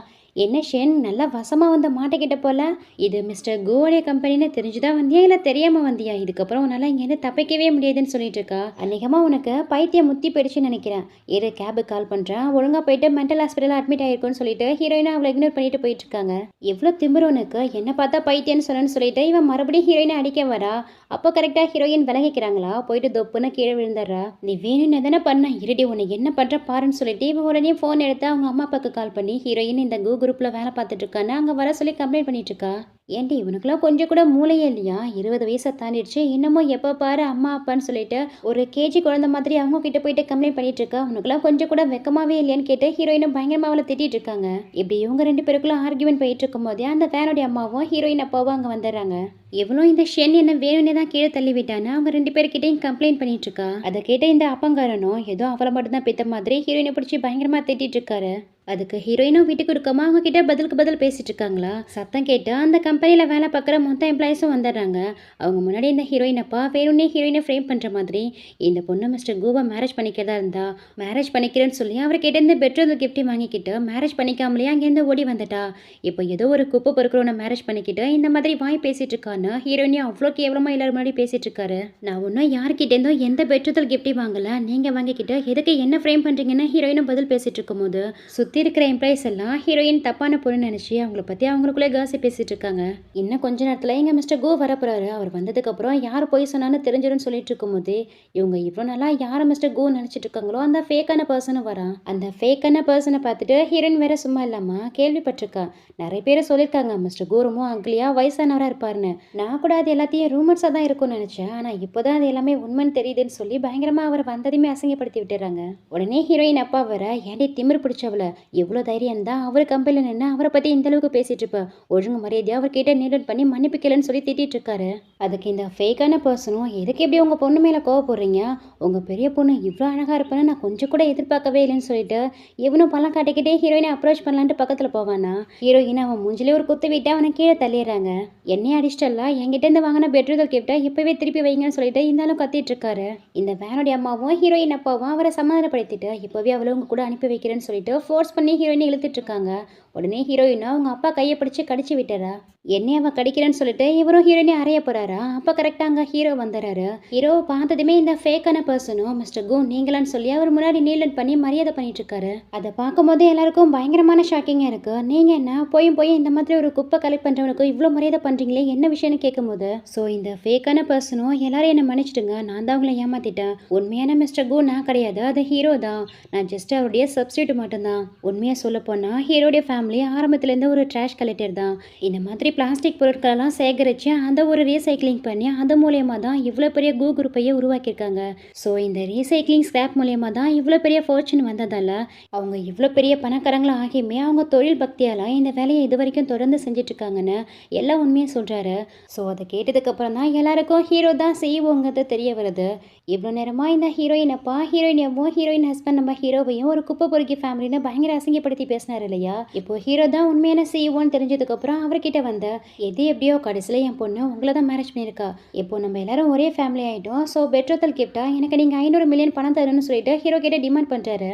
என்ன ஷேன், நல்லா வசமாக வந்து மாட்டிக்கிட்ட போல, இது மிஸ்டர் கோடைய கம்பெனின்னு தெரிஞ்சுதான் வந்தியா இல்லை தெரியாமல் வந்தியா, இதுக்கப்புறம் உன்னால் இங்கேருந்து தப்பிக்கவே முடியாதுன்னு சொல்லிட்டு இருக்கா. அன்றைக்கமாக உனக்கு பைத்தியம் முத்தி போயிடுச்சுன்னு நினைக்கிறேன், ஏதோ கேபுக்கு கால் பண்ணுறேன், ஒழுங்காக போயிட்டு மென்டல் ஹாஸ்பிட்டலில் அட்மிட் ஆகிருக்குன்னு சொல்லிட்டு ஹீரோயினை அவளை இக்னோர் பண்ணிட்டு போயிட்டு இருக்காங்க. எவ்வளோ திமிரோனுக்கு, என்ன பார்த்தா பைத்தியன்னு சொன்னேன்னு சொல்லிட்டு இவன் மறுபடியும் ஹீரோயினை அடிக்க வரா. அப்போ கரெக்டாக ஹீரோயின் விலகிக்கிறாங்களா, போயிட்டு தொப்புன்னு கீழே விழுந்துடுறா. நீ வேணும்னு எதனா பண்ண இருடி, உன்னை என்ன பண்ணுற பாருன்னு சொல்லிட்டு இவன் உடனே ஃபோன் எடுத்து அவங்க அம்மா அப்பாவுக்கு கால் பண்ணி ஹீரோயின் இந்த குரூப்பில் வேலை பார்த்துட்டு இருக்கான்னு அங்கே வர சொல்லி கம்ப்ளைண்ட் பண்ணிட்டு இருக்கா. ஏன்டி இவனுக்குலாம் கொஞ்சம் கூட மூளையே இல்லையா, 20 வயசை தாண்டிடுச்சு, இன்னமும் எப்போ பாரு அம்மா அப்பான்னு சொல்லிட்டு ஒரு கேஜி குழந்தை மாதிரி அவங்க கிட்ட போயிட்டு கம்ப்ளைண்ட் பண்ணிட்டு இருக்கா, உனக்குலாம் கொஞ்சம் கூட வெக்கமாவே இல்லையான்னு கேட்டு ஹீரோயினும் பயங்கரமாக அவளை திட்டிட்டு இருக்காங்க. இப்படி இவங்க 2 பேருக்குள்ள ஆர்கியூமெண்ட் போயிட்டு இருக்கும் போதே அந்த ஃபேனுடைய அம்மாவும் ஹீரோயின் அப்பாவும் அங்கே வந்துடுறாங்க. எவ்வளோ இந்த ஷென் என்ன வேணும்னே தான் கீழே தள்ளி விட்டான்னு அவங்க 2 பேர்கிட்டையும் கம்ப்ளைண்ட் பண்ணிட்டு இருக்கா. அதை கேட்ட இந்த அப்பங்காரனும் ஏதோ அவளை மட்டும் தான் பித்த மாதிரி ஹீரோயினை பிடிச்சி பயங்கரமாக திட்டிட்டு இருக்காரு. அதுக்கு ஹீரோயினும் வீட்டுக்கு இருக்காம அவங்க கிட்ட பதிலுக்கு பதில் பேசிட்டு இருக்காங்களா. சத்தம் கேட்டு அந்த கம்பெனியில் வேலை பார்க்குற மொத்த எம்ப்ளாயிஸும் வந்துடுறாங்க. அவங்க முன்னாடி இந்த ஹீரோயின் அப்பா வேணும்னே ஹீரோயினை ஃப்ரேம் பண்ணுற மாதிரி இந்த பொண்ணு மிஸ்டர் கூவை மேரேஜ் பண்ணிக்கிறதா இருந்தா மேரேஜ் பண்ணிக்கிறேன்னு சொல்லி அவர்கிட்ட இருந்து பெட்ரோல் கிஃப்டி வாங்கிக்கிட்டு மேரேஜ் பண்ணிக்காமலே அங்கேருந்து ஓடி வந்துட்டா. இப்போ ஏதோ ஒரு குப்பை பொறுக்கிறவனை மேரேஜ் பண்ணிக்கிட்டு இந்த மாதிரி வாய் பேசிட்டு இருக்கான்னு ஹீரோயினையும் அவ்வளோ கேவலமாக எல்லாரும் முன்னாடி பேசிட்டு இருக்காரு. நான் ஒன்றும் யார்கிட்டேருந்தோ எந்த பெட்ரோல் கிஃப்டி வாங்கல, நீங்கள் வாங்கிக்கிட்டு எதுக்கு என்ன ஃப்ரேம் பண்ணுறீங்கன்னு ஹீரோயினும் பதில் பேசிட்டு இருக்கும்போது சுற்றி இருக்கிற எம்ப்ளாயிஸ் எல்லாம் ஹீரோயின் தப்பான பொண்ணு நினச்சி அவங்கள பற்றி அவங்களுக்குள்ளே காசி பேசிட்டு இருக்காங்க. இன்னும் கொஞ்ச நேரத்தில் எங்கள் மிஸ்டர் கோ வரப்போறாரு. அவர் வந்ததுக்கப்புறம் யார் போய் சொன்னான்னு தெரிஞ்சிடும் சொல்லிட்டு இருக்கும்போது இவங்க இவ்வளோ நாளா யாரை மிஸ்டர் கோ நினச்சிட்டு இருக்காங்களோ அந்த ஃபேக்கான பர்சனும் வரான். அந்த ஃபேக்கான பர்சனை பார்த்துட்டு ஹீரோயின் வேற சும்மா இல்லாமல் கேள்விப்பட்டிருக்கா. நிறைய பேர் சொல்லியிருக்காங்க மிஸ்டர் கோ ரொம்ப அக்லியா வயசானவராக இருப்பாருன்னு. நான் கூட அது எல்லாத்தையும் ரூமர்ஸாக தான் இருக்கும்னு நினச்சேன். ஆனால் இப்போதான் அது எல்லாமே உண்மைன்னு தெரியுதுன்னு சொல்லி பயங்கரமாக அவர் வந்ததுமே அசிங்கப்படுத்தி விட்டுறாங்க. உடனே ஹீரோயின் அப்பா வர ஏன்டி திமிர் பிடிச்சவள, எவ்வளோ தைரியம் தான் அவர் கம்பெனியில் நின்று அவரை பற்றி இந்த அளவுக்கு பேசிட்டு இருப்ப, ஒழுங்கு மரியாதையாக அவர்கிட்ட நீட் பண்ணி மன்னிப்பு கேளுன்னு சொல்லி திட்டிட்டு இருக்காரு. அதுக்கு இந்த ஃபேக்கான பர்சனும் எதுக்கு எப்படி உங்கள் பொண்ணு மேலே கோவப்படுறீங்க, உங்கள் பெரிய பொண்ணு இவ்வளோ அழகாக இருப்பேன்னு நான் கொஞ்சம் கூட எதிர்பார்க்கவே இல்லைன்னு சொல்லிட்டு இவனும் பழம் காட்டிக்கிட்டே ஹீரோயினை அப்ரோச் பண்ணலான்ட்டு பக்கத்தில் போவானா. ஹீரோயின் அவன் மூஞ்சிலே ஒரு குத்து விட்டு அவனை கீழே தள்ளிடுறாங்க. என்னையே அடிச்சிட்டல்ல, என்கிட்ட இருந்து வாங்கின பெட்ரோல் கிஃப்ட்டை இப்போவே திருப்பி வைங்கன்னு சொல்லிட்டு இருந்தாலும் கத்திட்டு இருக்காரு. இந்த வேனுடைய அம்மாவும் ஹீரோயின் அப்பாவும் அவரை சமாதானப்படுத்திட்டு இப்போவே அவளை உங்க கூட அனுப்பி வைக்கிறேன்னு சொல்லிட்டு ஃபோர்ஸ் பண்ணி ஹீரோயினை இழுத்துட்டு இருக்காங்க. உடனே ஹீரோயினா அவங்க அப்பா கையை பிடிச்சி கடிச்சு விட்டுறா. என்னைய அவன் கடிக்கிறேன்னு சொல்லிட்டு இவரும் ஹீரோயினை அறைய போறாரா. அப்போ கரெக்டாக அங்கே ஹீரோ வந்துடுறாரு. ஹீரோவை பார்த்ததுமே இந்த ஃபேக்கான பர்சனும் மிஸ்டர் கோ நீங்களான்னு சொல்லி அவர் முன்னாடி நீலன் பண்ணி மரியாதை பண்ணிட்டு இருக்காரு. அதை பார்க்கும்போது எல்லாருக்கும் பயங்கரமான ஷாக்கிங்காக இருக்கு. நீங்க என்ன போய் இந்த மாதிரி ஒரு குப்பை கலெக்ட் பண்றவனுக்கு இவ்வளோ மரியாதை பண்றீங்களே, என்ன விஷயம்னு கேட்கும்போது ஸோ இந்த ஃபேக்கான பர்சனும் எல்லாரும் என்ன மன்னிச்சிடுங்க, நான் தான் உங்களை ஏமாத்திட்டேன். உண்மையான மிஸ்டர் கோ நான் கிடையாது, அது ஹீரோ தான். நான் ஜஸ்ட் அவருடைய சப்ஸ்டியூட் மட்டும்தான். உண்மையாக சொல்ல போனா ஹீரோடைய ஃபேமிலி ஆரம்பத்துலேருந்து ஒரு ட்ராஷ் கலெக்டர் தான். இந்த மாதிரி பிளாஸ்டிக் பொருட்களெல்லாம் சேகரித்து அதை ஒரு ரீசைக்ளிங் பண்ணி அது மூலயமா தான் இவ்வளோ பெரிய கோ குரூப்பையே உருவாக்கியிருக்காங்க. ஸோ இந்த ரீசைக்ளிங் ஸ்கிராப் மூலயமா தான் இவ்வளோ பெரிய ஃபார்ச்சூன் வந்ததால் அவங்க இவ்வளோ பெரிய பணக்காரங்களும் ஆகியுமே அவங்க தொழில் பக்தியால் இந்த வேலையை இது வரைக்கும் தொடர்ந்து செஞ்சிட்ருக்காங்கன்னு எல்லாம் உண்மையாக சொல்கிறாரு. ஸோ அதை கேட்டதுக்கப்புறம் தான் எல்லாருக்கும் ஹீரோ தான் செய்வோங்கிறது தெரிய வருது. இவ்வளோ நேரமாக இந்த ஹீரோயின் அப்பா ஹீரோயினையும் ஹீரோயின் ஹஸ்பண்ட் நம்ம ஹீரோவையும் ஒரு குப்பை பொறுக்கி ஃபேமிலின்னு பயங்கர அசிங்கப்படுத்தி பேசினார் இல்லையா. இப்போ ஹீரோ தான் உண்மையான செய்வோன்னு தெரிஞ்சதுக்கப்புறம் அவர்கிட்ட வந்த எது எப்படியோ கடைசியில் என் பொண்ணு உங்களை தான் மேரேஜ் பண்ணியிருக்கா, இப்போ நம்ம எல்லாரும் ஒரே ஃபேமிலி ஆகிட்டோம். ஸோ பெட்ரோல் கிஃப்டா எனக்கு நீங்கள் 500 மில்லியன் பணம் தரணும்னு சொல்லிட்டு ஹீரோ கிட்ட டிமாண்ட் பண்ணுறாரு.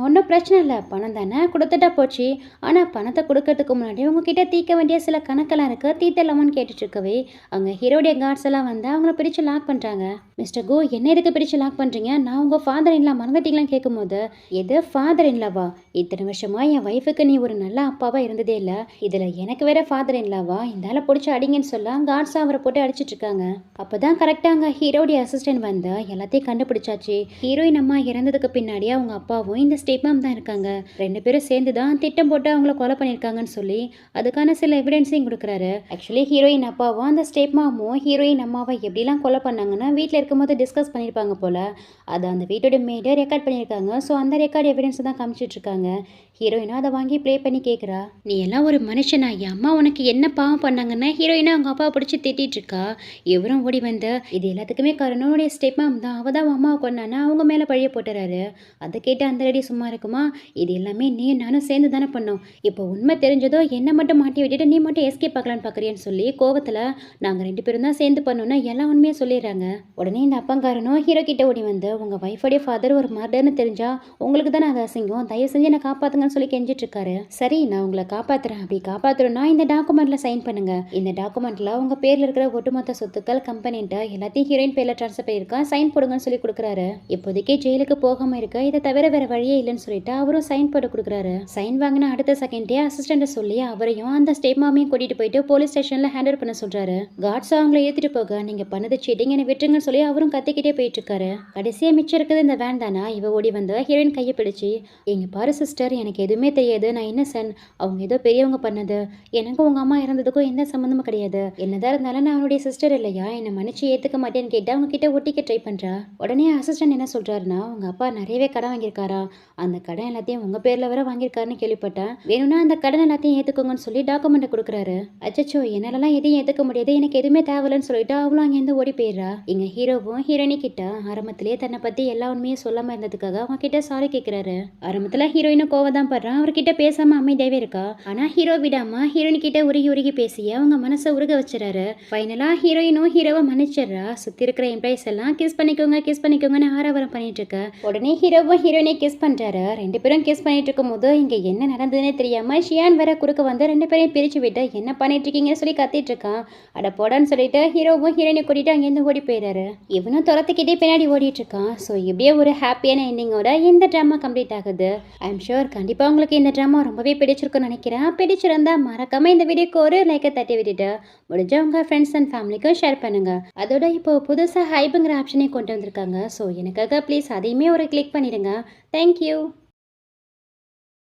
ஒன்றும் பிரச்சனை இல்லை, பணம் தானே கொடுத்துட்டா போச்சு. ஆனால் பணத்தை கொடுக்கறதுக்கு முன்னாடி உங்ககிட்ட தீர்க்க வேண்டிய சில கணக்கெல்லாம் இருக்குது, தீர்த்தலாமான்னு கேட்டுட்டு இருக்கவே அங்கே ஹீரோடைய கார்ட்ஸ் எல்லாம் வந்து அவங்கள பிரித்து லாக் பண்ணுறாங்க. மிஸ்டர் கோ என்ன எதுக்கு பிரித்து லாக் பண்ணுறீங்க, நான் உங்கள் ஃபாதர் இன்லா மறந்துட்டீங்களான்னு கேட்கும்போது எது ஃபாதர் இன்லாவா, இத்தனை வருஷமா என் ஒய்ஃபுக்கு நீ ஒரு நல்ல அப்பாவாக இருந்ததே இல்லை, இதில் எனக்கு வேற ஃபாதர் இன்லாவா, இந்தால பிடிச்சி அடிங்கன்னு சொல்ல கார்ட்ஸ் அவரை போட்டு அடிச்சிட்டு இருக்காங்க. அப்போதான் கரெக்டாக அங்கே ஹீரோடைய அசிஸ்டன்ட் வந்து எல்லாத்தையும் கண்டுபிடிச்சாச்சு. ஹீரோயின் அம்மா இறந்ததுக்கு பின்னாடி அவங்க அப்பாவும் இந்த ஸ்டேப்மாம் தான் இருக்காங்க, 2 பேரும் சேர்ந்து தான் திட்டம் போட்டு அவங்கள கொலை பண்ணியிருக்காங்கன்னு சொல்லி அதுக்கான சில எவிடன்ஸையும் கொடுக்குறாரு. ஆக்சுவலி ஹீரோயின் அப்பாவும் அந்த ஸ்டேப்மாமும் ஹீரோயின் அம்மாவை எப்படிலாம் கொலை பண்ணாங்கன்னா வீட்டில் இருக்கும்போது டிஸ்கஸ் பண்ணியிருப்பாங்க போல். அதை அந்த வீட்டோட மேடை ரெக்கார்ட் பண்ணியிருக்காங்க. ஸோ அந்த ரெக்கார்ட் எவிடன்ஸ் தான் காமிச்சிட்டு இருக்காங்க. ஹீரோயினா அதை வாங்கி ப்ளே பண்ணி கேட்குறா, நீ எல்லாம் ஒரு மனுஷனா, என் அம்மா உனக்கு என்ன பாவம் பண்ணாங்கன்னா ஹீரோயினா அவங்க அப்பாவை பிடிச்சி திட்டிட்டு இருக்கா. இவரும் ஓடி வந்து இது எல்லாத்துக்குமே காரணம் உன்னுடைய ஸ்டெப்மாம் தான், அவள் தான் அம்மாவை கொண்டானா அவங்க மேலே பழிய போட்டுறாரு. அதை கேட்டு அந்த ரெடி சும்மா இருக்குமா, இது எல்லாமே நீ நானும் சேர்ந்து தானே பண்ணோம், இப்போ உண்மை தெரிஞ்சதோ என்னை மட்டும் மாட்டி விட்டுட்டு நீ மட்டும் எஸ்கேப் பார்க்கலான்னு பார்க்குறியான்னு சொல்லி கோவத்தில் நாங்கள் 2 பேரும் தான் சேர்ந்து பண்ணோன்னா எல்லாம் உண்மையாக சொல்லிடுறாங்க. உடனே இந்த அப்பங்காரனும் ஹீரோ கிட்ட ஓடி வந்து உங்கள் ஒய்ஃபோடைய ஃபாதர் ஒரு மர்டர்னு தெரிஞ்சா உங்களுக்கு தானே அதை அசிங்கம், தயவு செஞ்சு என்னை காப்பாற்றுங்கன்னு சொல்லி கெஞ்சிட்டு இருக்காரு. சரி நான் உங்களை காப்பாற்றுறேன், அப்படி காப்பாற்றுறேன்னா இந்த டாக்குமெண்ட்ல சைன் பண்ணுங்க, இந்த டாக்குமெண்ட்ல உங்க பேர்ல இருக்கிற ஒட்டுமொத்த சொத்துக்கள் கம்பெனிட்ட எல்லாத்தையும் ஹீரோயின் பேர்ல ட்ரான்ஸ்ஃபர் பண்ணியிருக்கா, சைன் போடுங்கன்னு சொல்லி கொடுக்குறாரு. இப்போதைக்கு ஜெயிலுக்கு போகாம இருக்க, இதை தவிர வேற வழியே இல்லைன்னு சொல்லிட்டு அவரும் சைன் போட்டு கொடுக்குறாரு. சைன் வாங்கின அடுத்த செகண்டே அசிஸ்டன்ட் சொல்லி அவரையும் அந்த ஸ்டேப் மாமையும் கூட்டிட்டு போயிட்டு போலீஸ் ஸ்டேஷன்ல ஹேண்டல் பண்ண சொல்றாரு. கார்ட்ஸ் அவங்களை ஏத்திட்டு போக நீங்க பண்ணது சீட்டிங் என்னை விட்டுருங்கன்னு சொல்லி அவரும் கத்திக்கிட்டே போயிட்டு இருக்காரு. கடைசியா மிச்சம் இருக்குது இந்த வேன் தானா. இவ ஓடி வந்து ஹீரோயின் கையை பிடிச்சி எங்க பாரு சிஸ்டர், எனக்கு எதுவுமே தெரியாது, நான் இன்னசென்ட், அவங்க ஏதோ பெரியவங்க பண்ணது, எனக்கு உங்க அம்மா இறந்ததுக்கும் எந்த சம்மந்தமும் கிடையாது. என்னதான் இருந்தாலும் நான் அவனுடைய சிஸ்டர் இல்லையா, என்னை மன்னிச்சு ஏத்துக்க மாட்டேன்னு கேட்டு அவங்க கிட்ட ஒட்டிக்க ட்ரை பண்றா. உடனே அசிஸ்டன்ட் என்ன சொல்றாருன்னா, உங்க அப்பா நிறையவே கடன் வாங்கியிருக்காரா, அந்த கடன் எல்லாத்தையும் உங்க பேர்ல வர வாங்கியிருக்காருன்னு கேள்விப்பட்டேன். வேணும்னா அந்த கடன் எல்லாத்தையும் ஏத்துக்கோங்கன்னு சொல்லி டாக்குமெண்ட் கொடுக்குறாரு. அச்சச்சோ, என்னாலலாம் எதையும் ஏத்துக்க முடியாது, எனக்கு எதுவுமே தேவையில்லைன்னு சொல்லிட்டு அவளும் அங்கேருந்து ஓடி போயிடுறா. இங்க ஹீரோவும் ஹீரோயினி கிட்ட ஆரம்பத்திலேயே தன்னை பத்தி எல்லா உண்மையும் சொல்லாம இருந்ததுக்காக அவங்க கிட்ட சாரி கேட்கிறாரு. ஆரம்பத்துல ஹீரோயினும் கோவம் தான் படுறான், அவர்கிட்ட பேசாம அமைதியாவே இருக்கா. ஆனா ஹீரோ விடாம ஹீரோயின் கிட்ட உருகி உருகி பேசி அவங்க மனசை உருக வச்சுறாரு. ஃபைனலா ஹீரோயினும் ஹீரோவை மன்னிச்சிடுறா. சுத்தி இருக்கிற எம்ப்ளாயிஸ் எல்லாம் கிஸ் பண்ணிக்கோங்கன்னு ஆரவாரம் பண்ணிட்டு இருக்க. உடனே ஹீரோவும் ஹீரோயினை கிஸ் பண்றாரு. ரெண்டு பேரும் கிஸ் பண்ணிட்டு இருக்கும் போது இங்க என்ன நடந்ததுன்னே தெரியாம ஷியான் வேற குறுக்க வந்து ரெண்டு பேரையும் பிரிச்சு விட்டு என்ன பண்ணிட்டு இருக்கீங்கன்னு சொல்லி கத்திட்டு இருக்கான். அட போடான்னு சொல்லிட்டு ஹீரோவும் ஹீரோயினை கூட்டிட்டு அங்கேருந்து ஓடி போயிடுறாரு. இவனும் துரத்துக்கிட்டே பின்னாடி ஓடிட்டு இருக்கான். ஸோ இப்படியே ஒரு ஹாப்பியான எண்டிங்கோட இந்த ட்ராமா கம்ப்ளீட் ஆகுது. ஐ எம் ஷூர் கண்டிப்பா உங்களுக்கு இந்த ட்ராமா ரொம்பவே பிடிச்சிருக்குன்னு நினைக்கிறேன். பிடிச்சிருந்தா மறக்காம இந்த வீடியோக்கு ஒரு லைக்கை தட்டி விட்டுட்டு முடிஞ்ச உங்க ஃப்ரெண்ட்ஸ் அண்ட் ஃபேமிலிக்கும் ஷேர் பண்ணுங்க. அதோட இப்போ புதுசாக ஹைப்புங்கிற ஆப்ஷனே கொண்டு வந்திருக்காங்க. ஸோ எனக்காக ப்ளீஸ் அதையுமே ஒரு கிளிக் பண்ணிடுங்க. தேங்க்யூ.